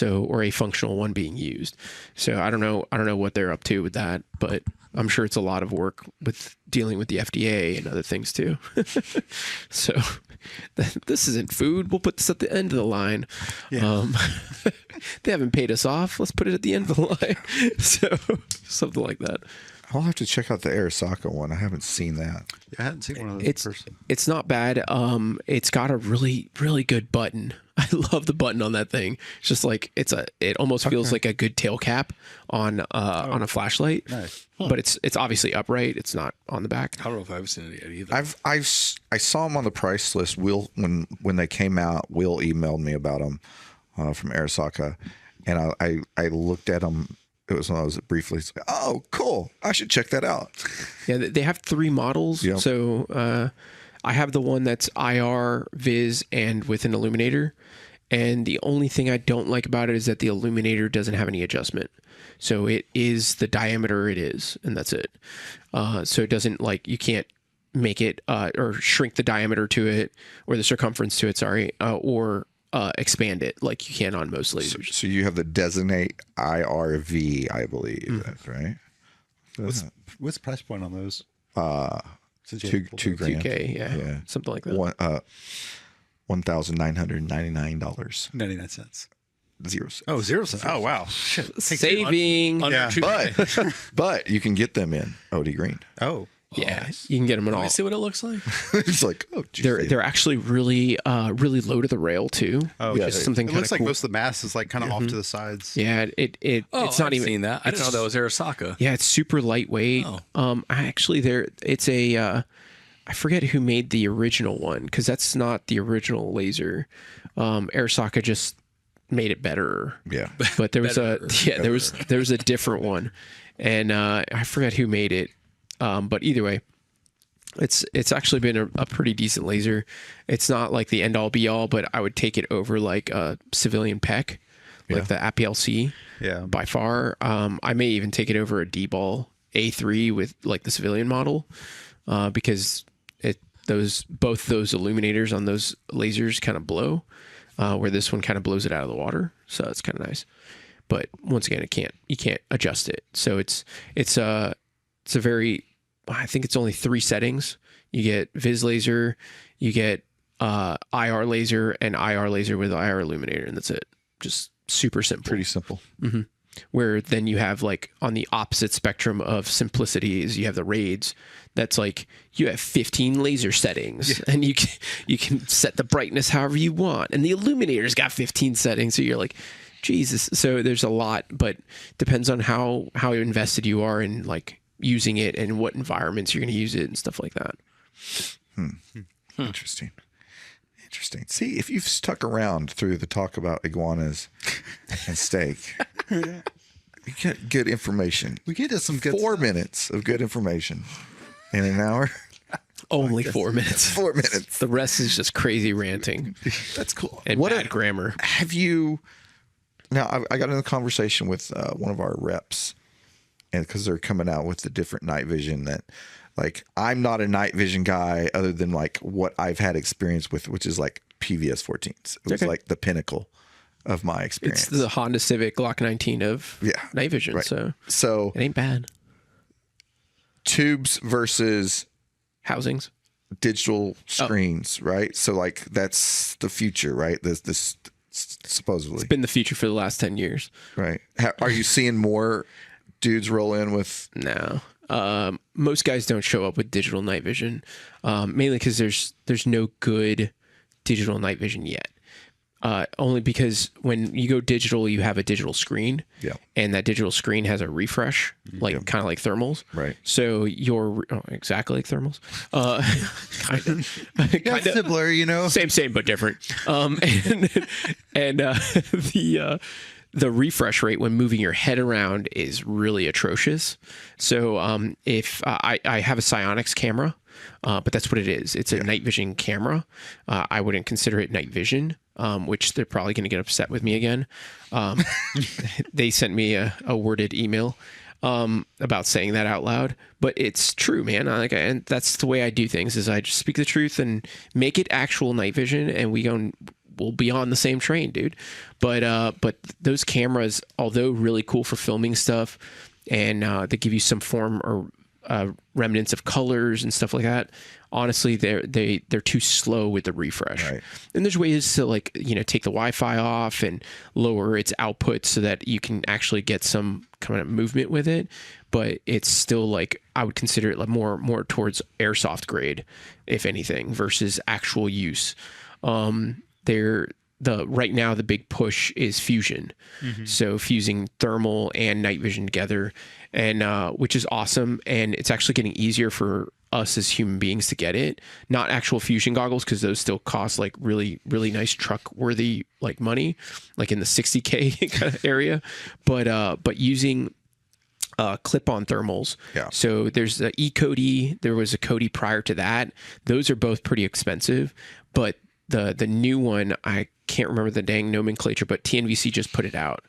or a functional one being used. So I don't know what they're up to with that, but I'm sure it's a lot of work with dealing with the FDA and other things too. So this isn't food. We'll put this at the end of the line. Yeah. They haven't paid us off. Let's put it at the end of the line. So something like that. I'll have to check out the Arisaka one. I haven't seen that. Yeah, I hadn't seen one of those. It's not bad. It's got a really, really good button. I love the button on that thing. It's just like it almost feels like a good tail cap on a flashlight. Nice. But it's obviously upright. It's not on the back. I don't know if I've seen it yet either. I saw them on the price list. Will when they came out, Will emailed me about them from Arisaka, and I looked at them. It was when I was briefly, oh, cool. I should check that out. Yeah, they have 3 models. Yep. So I have the one that's IR, Viz, and with an illuminator. And the only thing I don't like about it is that the illuminator doesn't have any adjustment. So it is the diameter it is, and that's it. So it doesn't you can't make it or shrink the diameter to it or the circumference to it, or expand it like you can on most lasers. So you have the designate IRV, I believe. That's right. What's the price point on those? Since you Two have full- grand. 2K, yeah, something like that. $1,999. 99 cents. Zeros. Oh, 0 cents. Oh, wow. Shit. Saving. Under Yeah. 2K. But you can get them in OD green. Oh. Yeah, you can get them in Let all. me see what it looks like. It's like, oh, geez, They're actually really low to the rail too. Oh, which yeah. is something It kind looks of like cool. most of the mass is like kind of off to the sides. Yeah, it's not I've even seen that. I didn't know that was Arisaka. Yeah, it's super lightweight. Oh. It's a I forget who made the original one because that's not the original laser. Arisaka just made it better. Yeah. But there was there was a different one, and I forget who made it. But either way, it's actually been a pretty decent laser. It's not like the end all be all, but I would take it over like a civilian PEC, like the APLC. Yeah. By far. I may even take it over a D-ball A3 with like the civilian model, because both those illuminators on those lasers kind of blow, where this one kind of blows it out of the water. So it's kind of nice. But once again, you can't adjust it. So it's a very, I think it's only 3 settings. You get Viz laser, you get IR laser, and IR laser with IR illuminator, and that's it. Just super simple. Pretty simple. Where then you have like on the opposite spectrum of simplicity is you have the raids. That's like you have 15 laser settings, and you can set the brightness however you want, and the illuminator's got 15 settings. So you're like, Jesus. So there's a lot, but depends on how invested you are in like using it and what environments you're going to use it and stuff like that. Interesting. See, if you've stuck around through the talk about iguanas and steak, you get good information. We get some good 4 minutes of good information in an hour. Only 4 minutes. 4 minutes. The rest is just crazy ranting That's cool. and bad grammar. Have you? Now, I got in a conversation with one of our reps, and because they're coming out with the different night vision that, like, I'm not a night vision guy other than like what I've had experience with, which is like PVS 14s. It was like the pinnacle of my experience. It's the Honda Civic Glock 19 of night vision, right. so it ain't bad. Tubes versus Housings. digital screens, right? So like that's the future, right? This supposedly Been the future for the last 10 years. right. Are you seeing more dudes roll in with? No. Most guys don't show up with digital night vision, mainly because there's no good digital night vision yet. Only because when you go digital, you have a digital screen, and that digital screen has a refresh, like kind of like thermals, Right. So exactly like thermals, kind of similar, you know. same but different. And the refresh rate when moving your head around is really atrocious. So if I have a Psionics camera, but that's what it is. It's a night vision camera. I wouldn't consider it night vision, which they're probably going to get upset with me again. They sent me a worded email about saying that out loud, but it's true, man. And that's the way I do things is I just speak the truth and make it actual night vision, and we'll be on the same train, dude. But those cameras, although really cool for filming stuff, and they give you some form or remnants of colors and stuff like that. Honestly, they're too slow with the refresh. Right. And there's ways to take the Wi-Fi off and lower its output so that you can actually get some kind of movement with it. But it's still like I would consider it like more towards airsoft grade, if anything, versus actual use. Right now the big push is fusion, so fusing thermal and night vision together, and which is awesome, and it's actually getting easier for us as human beings to get it. Not actual fusion goggles, because those still cost like really nice truck worthy like money, like in the $60K kind of area, but using clip-on thermals. Yeah. So there's the E-Cody. There was a Cody prior to that. Those are both pretty expensive, but the new one, I can't remember the dang nomenclature, but TNVC just put it out.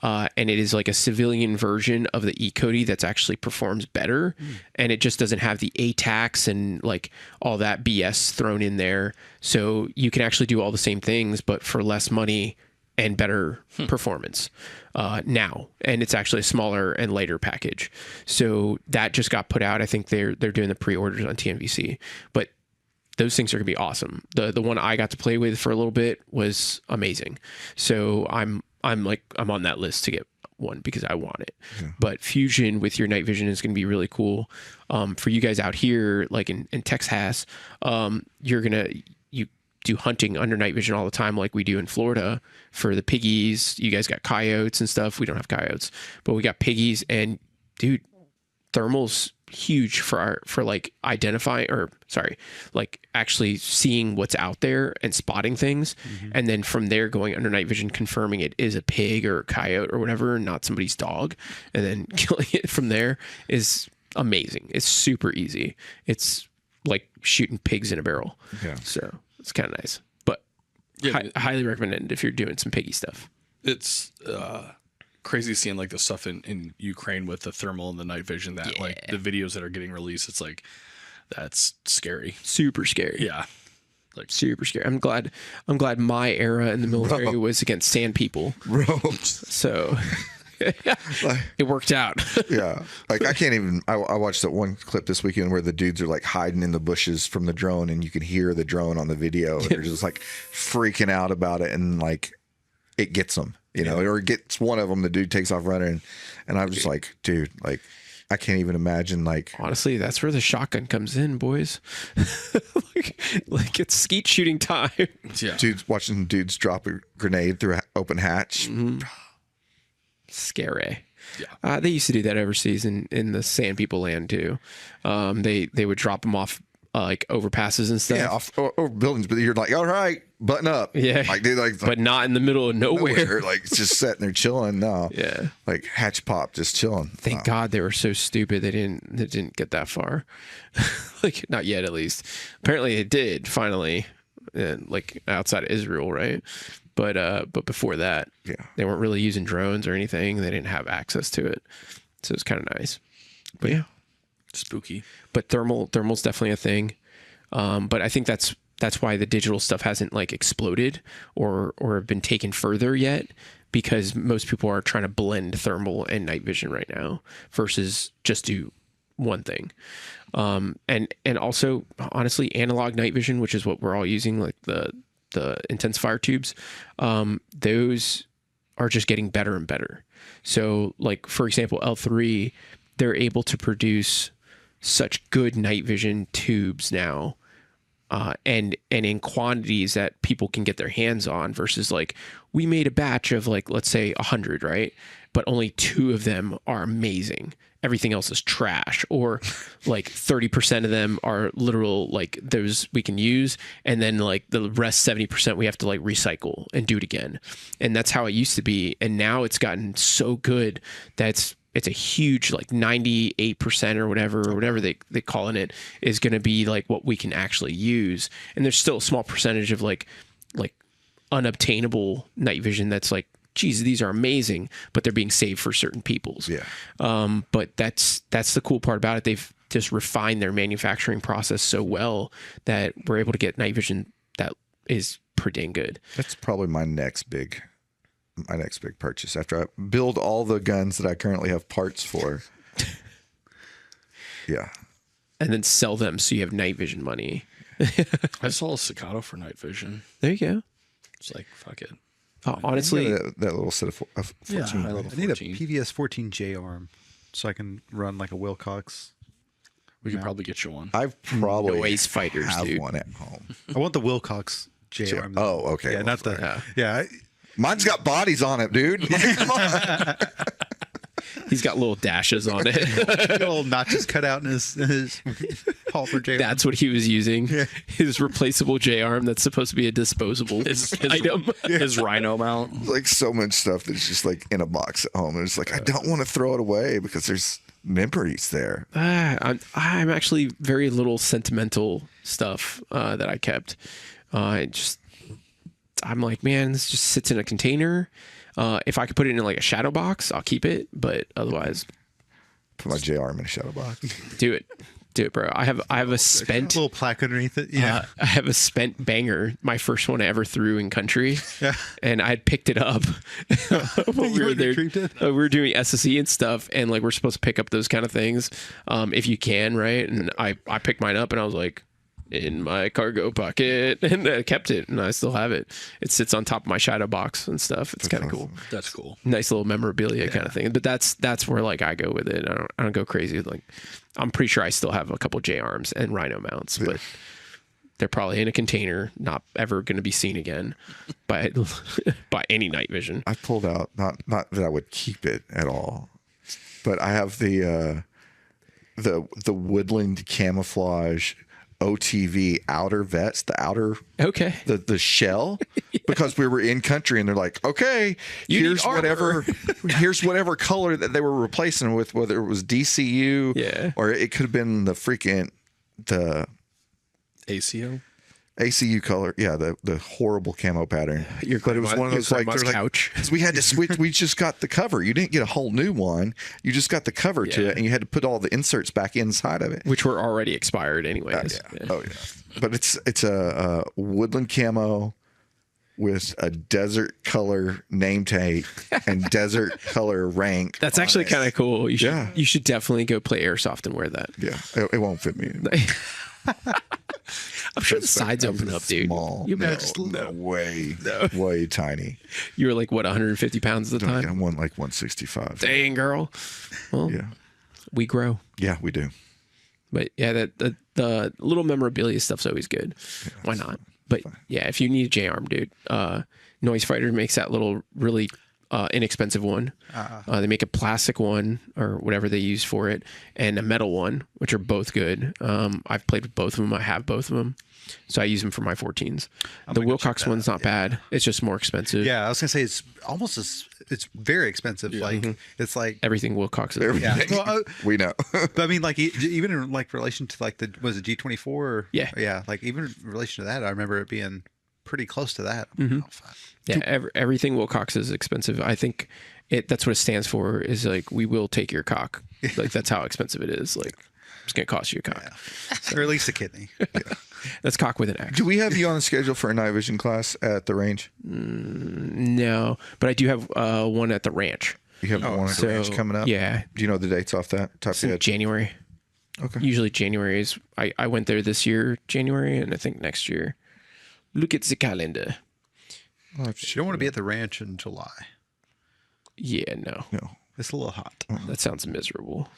and it is like a civilian version of the E-Cody that's actually performs better, and it just doesn't have the ATACs and like all that BS thrown in there. So you can actually do all the same things, but for less money and better performance now. And it's actually a smaller and lighter package. So that just got put out. I think they're doing the pre-orders on TNVC, but those things are gonna be awesome. The one I got to play with for a little bit was amazing. So I'm on that list to get one because I want it. Yeah. But fusion with your night vision is going to be really cool. For you guys out here, like in Texas, you do hunting under night vision all the time, like we do in Florida for the piggies. You guys got coyotes and stuff. We don't have coyotes, but we got piggies. And dude, thermal's huge for like identifying, or sorry, like actually seeing what's out there and spotting things. And then from there going under night vision, confirming it is a pig or a coyote or whatever, not somebody's dog, and then killing it from there is amazing. It's super easy. It's like shooting pigs in a barrel. Yeah. So it's kind of nice, but highly recommended if you're doing some piggy stuff. It's crazy seeing like the stuff in Ukraine with the thermal and the night vision, that like the videos that are getting released. It's like, that's scary. Super scary. Yeah. Like super scary. I'm glad my era in the military was against sand people. So it worked out. Yeah. Like I can't even, I watched that one clip this weekend where the dudes are like hiding in the bushes from the drone, and you can hear the drone on the video, and they're just like freaking out about it, and like it gets them. You know, or it gets one of them, the dude takes off running, and I'm just like, dude, like, I can't even imagine, like... Honestly, that's where the shotgun comes in, boys. like it's skeet shooting time. Yeah. Watching dudes drop a grenade through an open hatch. Scary. Yeah. They used to do that overseas in the sand people land, too. They would drop them off like overpasses and stuff. Yeah, off over buildings, but you're like, all right, button up. Yeah. Like, dude, like, but not in the middle of nowhere. Like, just sitting there chilling. No. Yeah. Like, hatch pop, just chilling. Thank God they were so stupid they didn't get that far. Like, not yet, at least. Apparently it did, finally. And, like, outside of Israel, right? But before that, they weren't really using drones or anything. They didn't have access to it. So it's kind of nice. But yeah. Spooky. But thermal's definitely a thing. But I think that's why the digital stuff hasn't like exploded or been taken further yet, because most people are trying to blend thermal and night vision right now versus just do one thing. And also honestly, analog night vision, which is what we're all using, like the intensifier tubes, those are just getting better and better. So like, for example, L3, they're able to produce such good night vision tubes now, and in quantities that people can get their hands on, versus like we made a batch of like, let's say 100, right? But only 2 of them are amazing. Everything else is trash, or like 30% of them are literal, like those we can use. And then like the rest 70% we have to like recycle and do it again. And that's how it used to be. And now it's gotten so good that it's a huge, like 98% or whatever they calling it, is going to be like what we can actually use. And there's still a small percentage of like unobtainable night vision that's like, geez, these are amazing, but they're being saved for certain peoples. Yeah. But that's the cool part about it. They've just refined their manufacturing process so well that we're able to get night vision that is pretty dang good. That's probably my next big purchase after I build all the guns that I currently have parts for. Yeah. And then sell them so you have night vision money. I saw a Staccato for night vision. There you go. It's like, fuck it. Honestly, that little set of 14. Yeah, I need a PVS 14J arm so I can run like a Wilcox. We could probably get you one. I've probably Noise fighters, have dude. one at home. I want the Wilcox J arm. Oh, okay. Yeah, not the. Yeah. Mine's got bodies on it, dude. Like, come on. He's got little dashes on it. Little notches cut out in his Halter J arm. That's what he was using. Yeah. His replaceable J arm that's supposed to be a disposable item. His Rhino mount. Like so much stuff that's just like in a box at home. And it's like, I don't want to throw it away because there's memories there. I'm actually very little sentimental stuff that I kept. I'm like, man, this just sits in a container. If I could put it in like a shadow box, I'll keep it. But otherwise, Put my J arm in a shadow box. do it, bro. I have a spent little plaque underneath it. Yeah. I have a spent banger, my first one I ever threw in country, and I had picked it up when we were there. We were doing SSE and stuff, and like we're supposed to pick up those kind of things if you can, right? And I picked mine up, and I was like, in my cargo pocket, and I kept it, and I still have it. It sits on top of my shadow box and stuff. It's kind of cool. That's cool. Nice little memorabilia kind of thing. But that's where like I go with it. I don't go crazy. Like I'm pretty sure I still have a couple J arms and rhino mounts, but they're probably in a container, not ever going to be seen again by any night vision. I pulled out not that I would keep it at all, but I have the woodland camouflage OTV outer vets, the outer the shell, because we were in country and they're like, okay, here's whatever color that they were replacing with, whether it was DCU or it could have been the ACU color, the horrible camo pattern. But it was one of those like, couch. Because we had to switch. We just got the cover. You didn't get a whole new one. You just got the cover to it, and you had to put all the inserts back inside of it, which were already expired anyways. Oh yeah. But it's a woodland camo with a desert color name tag and desert color rank. That's actually kind of cool. You should definitely go play airsoft and wear that. Yeah, it won't fit me anymore. I'm sure the sides open up, dude. Small. Way tiny. You were like, what, 150 pounds at the time? I'm like 165. Dang, girl. Well, we grow. Yeah, we do. But yeah, the little memorabilia stuff's always good. Yeah, why not? But yeah, if you need a J-arm, dude, Noise Fighter makes that little really inexpensive one. They make a plastic one or whatever they use for it, and a metal one, which are both good. I've played with both of them. I have both of them, so I use them for my 14s. The Wilcox one's not bad. It's just more expensive. Yeah, I was gonna say it's very expensive. Like it's like everything Wilcox is. Yeah, well, we know. But I mean, like even in like relation to like was it G24? Or, yeah. Like even in relation to that, I remember it being pretty close to that. Yeah, everything Wilcox is expensive. I think that's what it stands for, is like, we will take your cock. Like, that's how expensive it is. Like, it's going to cost you a cock. Yeah. Or at least a kidney. That's cock with an X. Do we have you on the schedule for a night vision class at the range? No, but I do have one at the ranch. You have one at the ranch coming up? Yeah. Do you know the dates off that? Top of your head? January. Okay. Usually January is, I went there this year, January, and I think next year. Look at the calendar. You don't want to be at the ranch in July. Yeah, no. It's a little hot. That sounds miserable.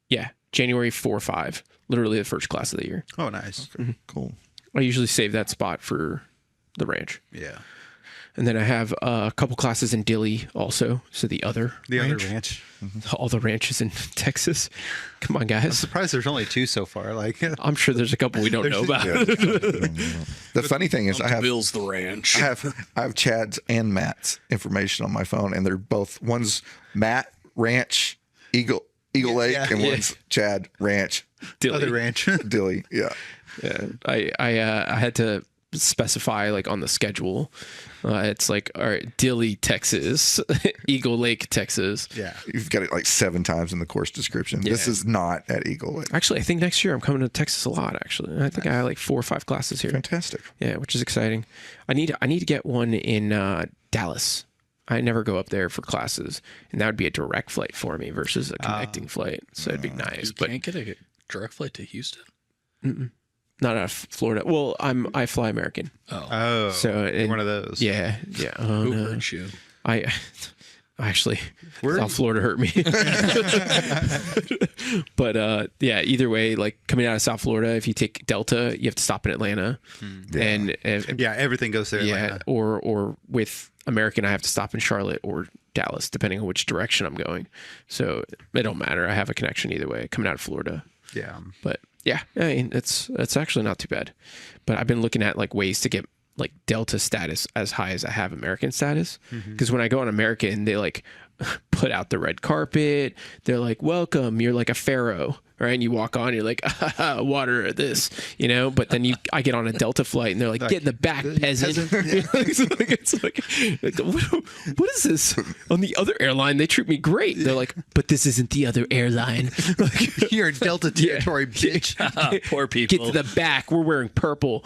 Yeah, January 4 or 5. Literally the first class of the year. Oh, nice. Okay. Cool. I usually save that spot for the ranch. Yeah. And then I have a couple classes in Dilley also. So the other ranch. All the ranches in Texas. Come on, guys. I'm surprised there's only 2 so far. Like, I'm sure there's a couple we don't know about. The funny thing is, I have Bill's the ranch. I have Chad's and Matt's information on my phone, and they're both, one's Matt Ranch Eagle Lake, and one's Chad Ranch Dilley. Other ranch. Dilley. Yeah. I had to specify like on the schedule. It's like, all right, Dilley, Texas, Eagle Lake, Texas. Yeah. You've got it like 7 times in the course description. Yeah. This is not at Eagle Lake. Actually, I think next year I'm coming to Texas a lot, actually. I think I have like 4 or 5 classes here. Fantastic. Yeah, which is exciting. I need to get one in Dallas. I never go up there for classes, and that would be a direct flight for me versus a connecting flight. So it'd be nice. You can't get a direct flight to Houston? Not out of Florida. Well, I fly American. Oh, so one of those. Yeah. Who hurt you? I actually, South Florida hurt me. But yeah, either way, like coming out of South Florida, if you take Delta, you have to stop in Atlanta, and everything goes there. Yeah, or with American, I have to stop in Charlotte or Dallas, depending on which direction I'm going. So it don't matter. I have a connection either way coming out of Florida. Yeah, but yeah, I mean it's actually not too bad. But I've been looking at like ways to get like Delta status as high as I have American status, because when I go on American, they like put out the red carpet. They're like, welcome. You're like a pharaoh, right? And you walk on, you're like, water this, you know. But then I get on a Delta flight, and they're like, get in the back, peasant. It's like, what is this? On the other airline, they treat me great. They're like, but this isn't the other airline. Like, You're in Delta territory, bitch. Poor people. get to the back. We're wearing purple.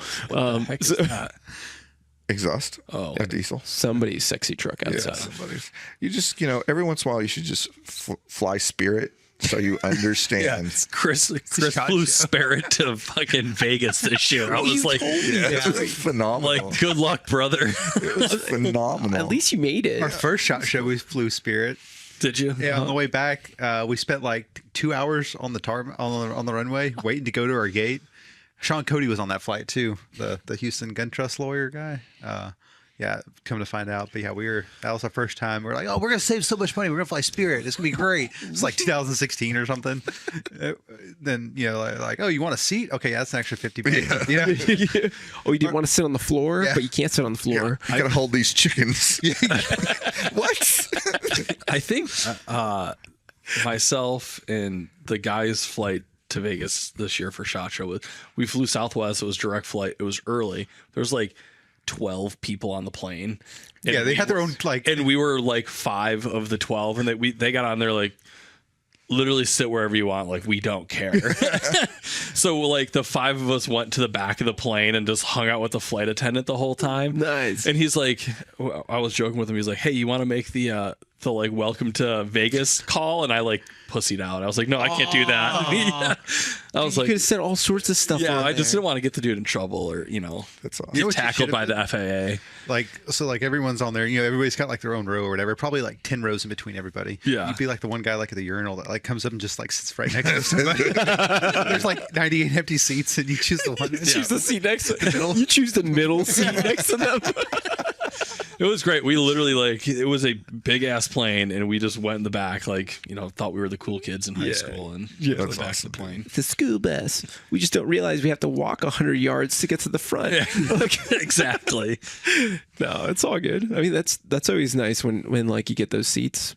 Exhaust. Oh. Yeah, diesel. Somebody's sexy truck outside. Somebody's. You just, every once in a while, you should just fly Spirit so you understand. Chris flew Spirit to fucking Vegas this year. I was like, It was phenomenal. like, good luck, brother. It was phenomenal. At least you made it. Our first SHOT Show, we flew Spirit. Did you? Yeah, on the way back, we spent like 2 hours on the on the runway waiting to go to our gate. Sean Cody was on that flight too, the Houston gun trust lawyer guy. Yeah, come to find out. But yeah, that was our first time. We're like, oh, we're gonna save so much money. We're gonna fly Spirit. It's gonna be great. It's like 2016 or something. Then like, oh, you want a seat? Okay, that's an extra $50. Yeah. Oh, you didn't want to sit on the floor, but you can't sit on the floor. You gotta hold these chickens. What? I think myself and the guys' flight to Vegas this year for SHOT Show, we flew Southwest. It was direct flight. It was early. There was like 12 people on the plane. And Yeah, they had their own and we were like 5 of the 12, and they got on there like, literally sit wherever you want, like we don't care. So like the 5 of us went to the back of the plane and just hung out with the flight attendant the whole time. Nice. And he's like, I was joking with him, he's like, hey, you want to make the like welcome to Vegas call? And I like pussied out. I was like, no, I can't do that. Yeah. I was You like, could have said all sorts of stuff. yeah, on I just there. didn't want to get the dude in trouble or That's awesome. get what you tackled should've by the FAA. like everyone's on there. Everybody's got like their own row or whatever. Probably like 10 rows in between everybody. Yeah. You'd be like the one guy like at the urinal that like comes up and just like sits right next to somebody. There's like 98 empty seats, and you choose the one. Choose the seat next to them. You choose the middle seat next to them. It was great. We literally it was a big ass plane, and we just went in the back, like thought we were the cool kids in high school, and went that's back awesome, to the plane. The school bus. We just don't realize we have to walk 100 yards to get to the front. Exactly. No, it's all good. I mean, that's always nice when like you get those seats.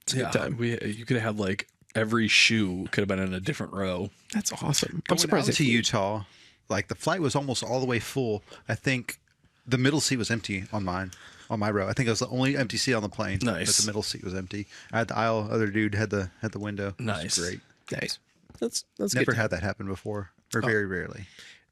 It's a good time. You could have had like every shoe could have been in a different row. That's awesome. I'm Going surprised out to Utah, like the flight was almost all the way full. I think the middle seat was empty on my row. I think it was the only empty seat on the plane. Nice. But the middle seat was empty. I had the aisle. Other dude had the window. It was Nice. great. Nice. That's Never good. had that happen before, or very rarely.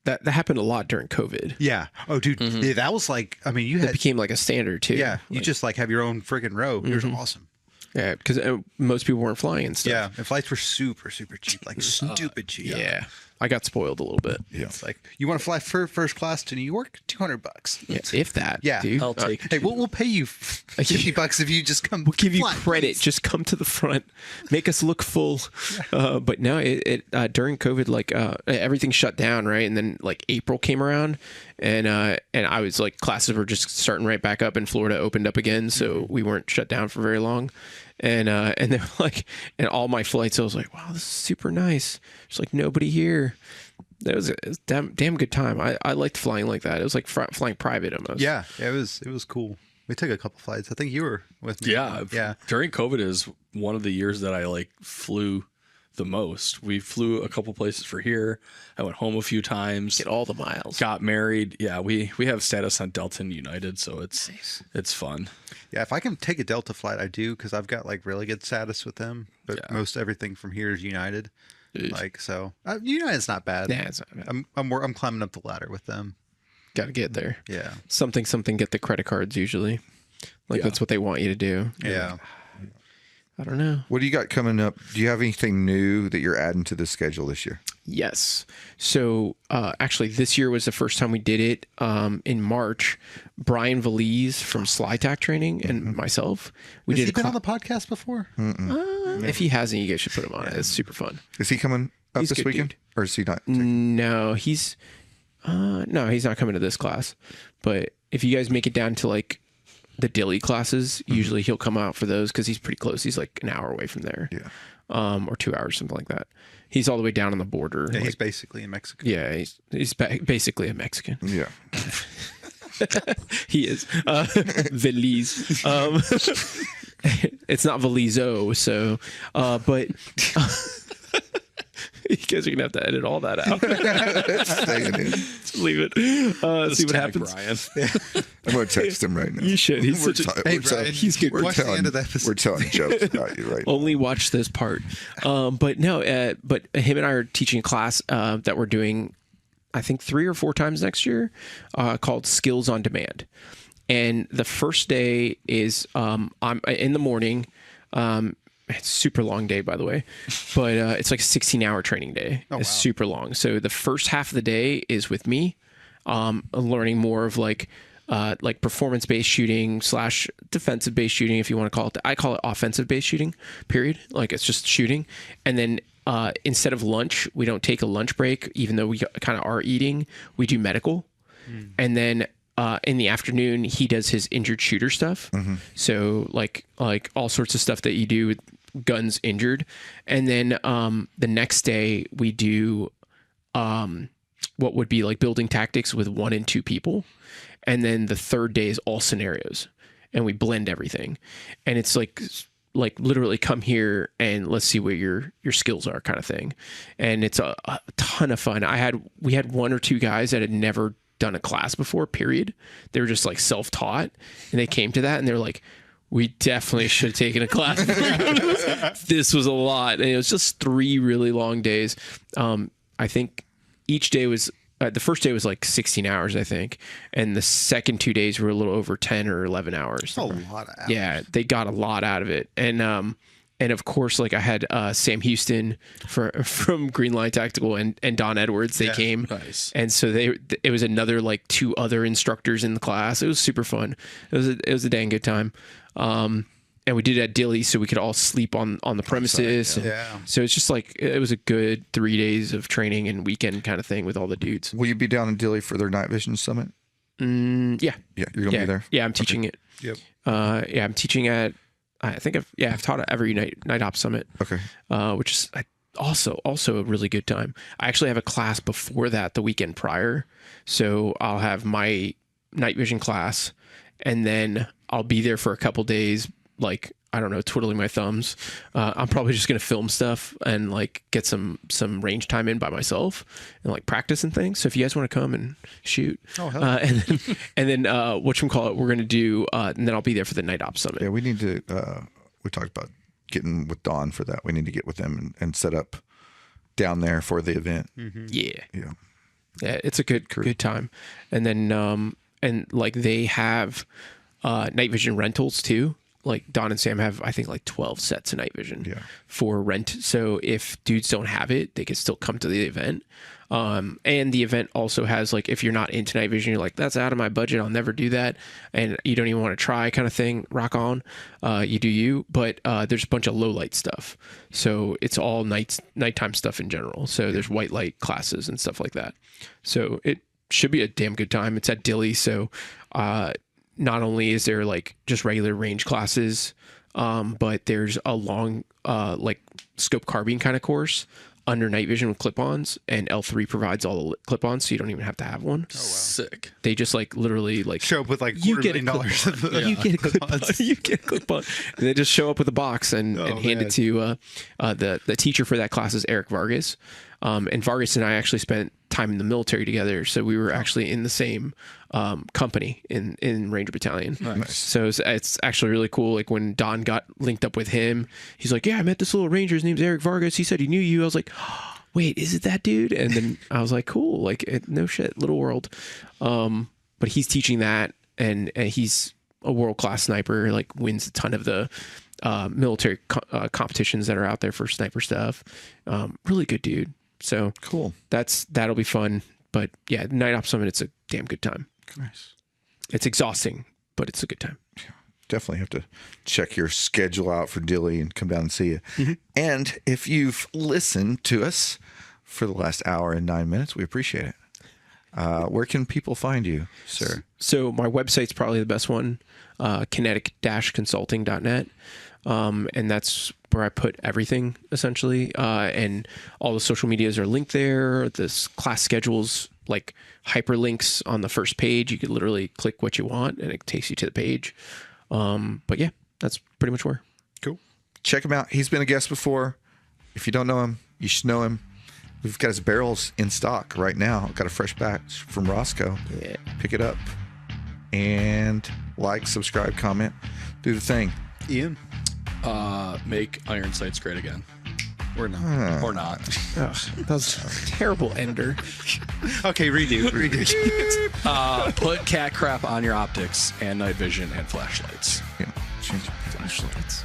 That happened a lot during COVID. Yeah. Oh, dude, yeah, that was like. I mean, you It had. became like a standard too. Yeah, you just like have your own freaking row. It was awesome. Yeah, because most people weren't flying and stuff. Yeah, and flights were super cheap, like stupid cheap. Yeah. I got spoiled a little bit. Yeah. It's like you want to fly first class to New York, $200. Yeah, if that. Yeah. dude. I'll take Hey, we'll pay you $50 if you just come. We'll give you fly, credit. please. Just come to the front, make us look full. But no, it during COVID, like everything shut down, right? And then like April came around, and I was like, classes were just starting right back up, and Florida opened up again, so we weren't shut down for very long. And they were like, and all my flights, I was like, wow, this is super nice. There's like nobody here. It was a damn good time. I liked flying like that. It was like flying private almost. Yeah, it was cool. We took a couple flights. I think you were with me. Yeah. During COVID is one of the years that I like flew the most. We flew a couple places for here. I went home a few times. Get all the miles. Got married. Yeah, we have status on Delta and United, so it's fun. Yeah, if I can take a Delta flight, I do, because I've got like really good status with them. But Yeah. most everything from here is United. Dude. Like so, United's not bad. Yeah, it's not bad. I'm climbing up the ladder with them. Got to get there. Yeah, Something. Get the credit cards usually. Like Yeah. that's what they want you to do. yeah. I don't know. What do you got coming up? Do you have anything new that you're adding to the schedule this year? Yes. So actually, this year was the first time we did it. In March, Brian Valise from SlyTac Training and myself, we Has did he a been on the podcast before? If he hasn't, you guys should put him on it. It's super fun. Is he coming up He's a this good weekend, dude. or is he not? No, he's not coming to this class. But if you guys make it down to like the Dilley classes, usually he'll come out for those because he's pretty close. He's like an hour away from there. Yeah. Or 2 hours, something like that. He's all the way down on the border. Yeah, like- he's basically in Mexico. yeah, he's basically a Mexican. Yeah. He is. Valise. It's not Valizo. So, but you guys are gonna have to edit all that out. Staying in. Just leave it. See what happens. Brian. I'm going to text him right now. You should. He's such a. Hey, Brian, he's good. watch the end of the episode. We're telling jokes about you right now. Only watch this part. But no, but him and I are teaching a class that we're doing, I think 3 or 4 times next year, called Skills on Demand. And the first day is I'm in the morning. It's a super long day, by the way, but it's like a 16-hour training day. It's super long. So the first half of the day is with me, learning more of like performance-based shooting / defensive-based shooting, if you want to call it. I call it offensive-based shooting, period. Like it's just shooting. And then instead of lunch, we don't take a lunch break, even though we kind of are eating. We do medical. And then in the afternoon, he does his injured shooter stuff. So like all sorts of stuff that you do with guns injured. And then the next day we do what would be like building tactics with 1 and 2 people. And then the third day is all scenarios, and we blend everything. And it's like literally come here and let's see what your skills are, kind of thing. And it's a ton of fun. We had 1 or 2 guys that had never done a class before, period. They were just like self-taught, and they came to that and they're like, we definitely should have taken a class. This was a lot. And it was just 3 really long days. I think each day was the first day was like 16 hours, I think. And the second 2 days were a little over 10 or 11 hours. A lot of hours. Yeah, they got a lot out of it. And of course, like I had Sam Houston from Green Line Tactical and Don Edwards. They came, nice. And so it was another like 2 other instructors in the class. It was super fun. It was a dang good time. And we did it at Dilley, so we could all sleep on the premises. Yeah. So it's just like it was a good 3 days of training and weekend kind of thing with all the dudes. Will you be down in Dilley for their night vision summit? Yeah. Yeah, you're gonna be there. Yeah, I'm teaching it. Yep. I'm teaching at. I think I've taught at every night op summit. Okay. Which is also a really good time. I actually have a class before that the weekend prior, so I'll have my night vision class, and then I'll be there for a couple days, like I don't know, twiddling my thumbs. I'm probably just gonna film stuff and like get some range time in by myself and like practice and things. So if you guys want to come and shoot, and then whatchamacallit, we're gonna do, and then I'll be there for the night op summit. Yeah, we need to. We talked about getting with Don for that. We need to get with them and set up down there for the event. Yeah, it's a good time. And then and like they have night vision rentals too. Like Don and Sam have, I think, like 12 sets of night vision for rent. So if dudes don't have it, they can still come to the event. And the event also has, like, if you're not into night vision, you're like, that's out of my budget, I'll never do that, and you don't even want to try, kind of thing, rock on. You do you. But there's a bunch of low light stuff. So it's all nighttime stuff in general. So there's white light classes and stuff like that. So it should be a damn good time. It's at Dilley. So not only is there like just regular range classes, but there's a long like scope carbine kind of course under night vision with clip-ons, and L3 provides all the clip-ons, so you don't even have to have one. Oh, wow. Sick. They just like literally like show up with like you get $250,000. You get a clip-on. You get a clip-on. And they just show up with a box and hand it to the teacher for that class is Eric Vargas. And Vargas and I actually spent time in the military together, so we were actually in the same company in Ranger Battalion. Nice. So it's actually really cool. Like when Don got linked up with him, he's like, "Yeah, I met this little Ranger. His name's Eric Vargas. He said he knew you." I was like, oh, "Wait, is it that dude?" And then I was like, "Cool. Like, no shit, little world." But he's teaching that, and he's a world-class sniper. Like wins a ton of the military competitions that are out there for sniper stuff. Really good dude. So cool. That'll be fun. But yeah, Night Op Summit, it's a damn good time. Nice. It's exhausting, but it's a good time. Yeah, definitely have to check your schedule out for Dilley and come down and see you. Mm-hmm. And if you've listened to us for the last hour and 9 minutes, we appreciate it. Where can people find you, sir? So my website's probably the best one, kinetic-consulting.net. And that's where I put everything essentially. And all the social medias are linked there. This class schedules like hyperlinks on the first page. You could literally click what you want and it takes you to the page. But yeah, that's pretty much where. check him out. He's been a guest before. If you don't know him, you should know him. We've got his barrels in stock right now. Got a fresh batch from Roscoe. Yeah. Pick it up. And like, subscribe, comment, do the thing. Ian? Make iron sights great again. Or not. Or not. Ugh, that was a terrible ender. Okay, redo. Put cat crap on your optics and night vision and flashlights. Yeah, change flashlights.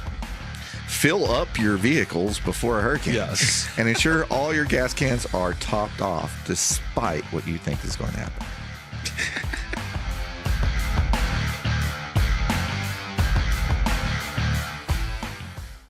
Fill up your vehicles before a hurricane. Yes. And ensure all your gas cans are topped off despite what you think is going to happen.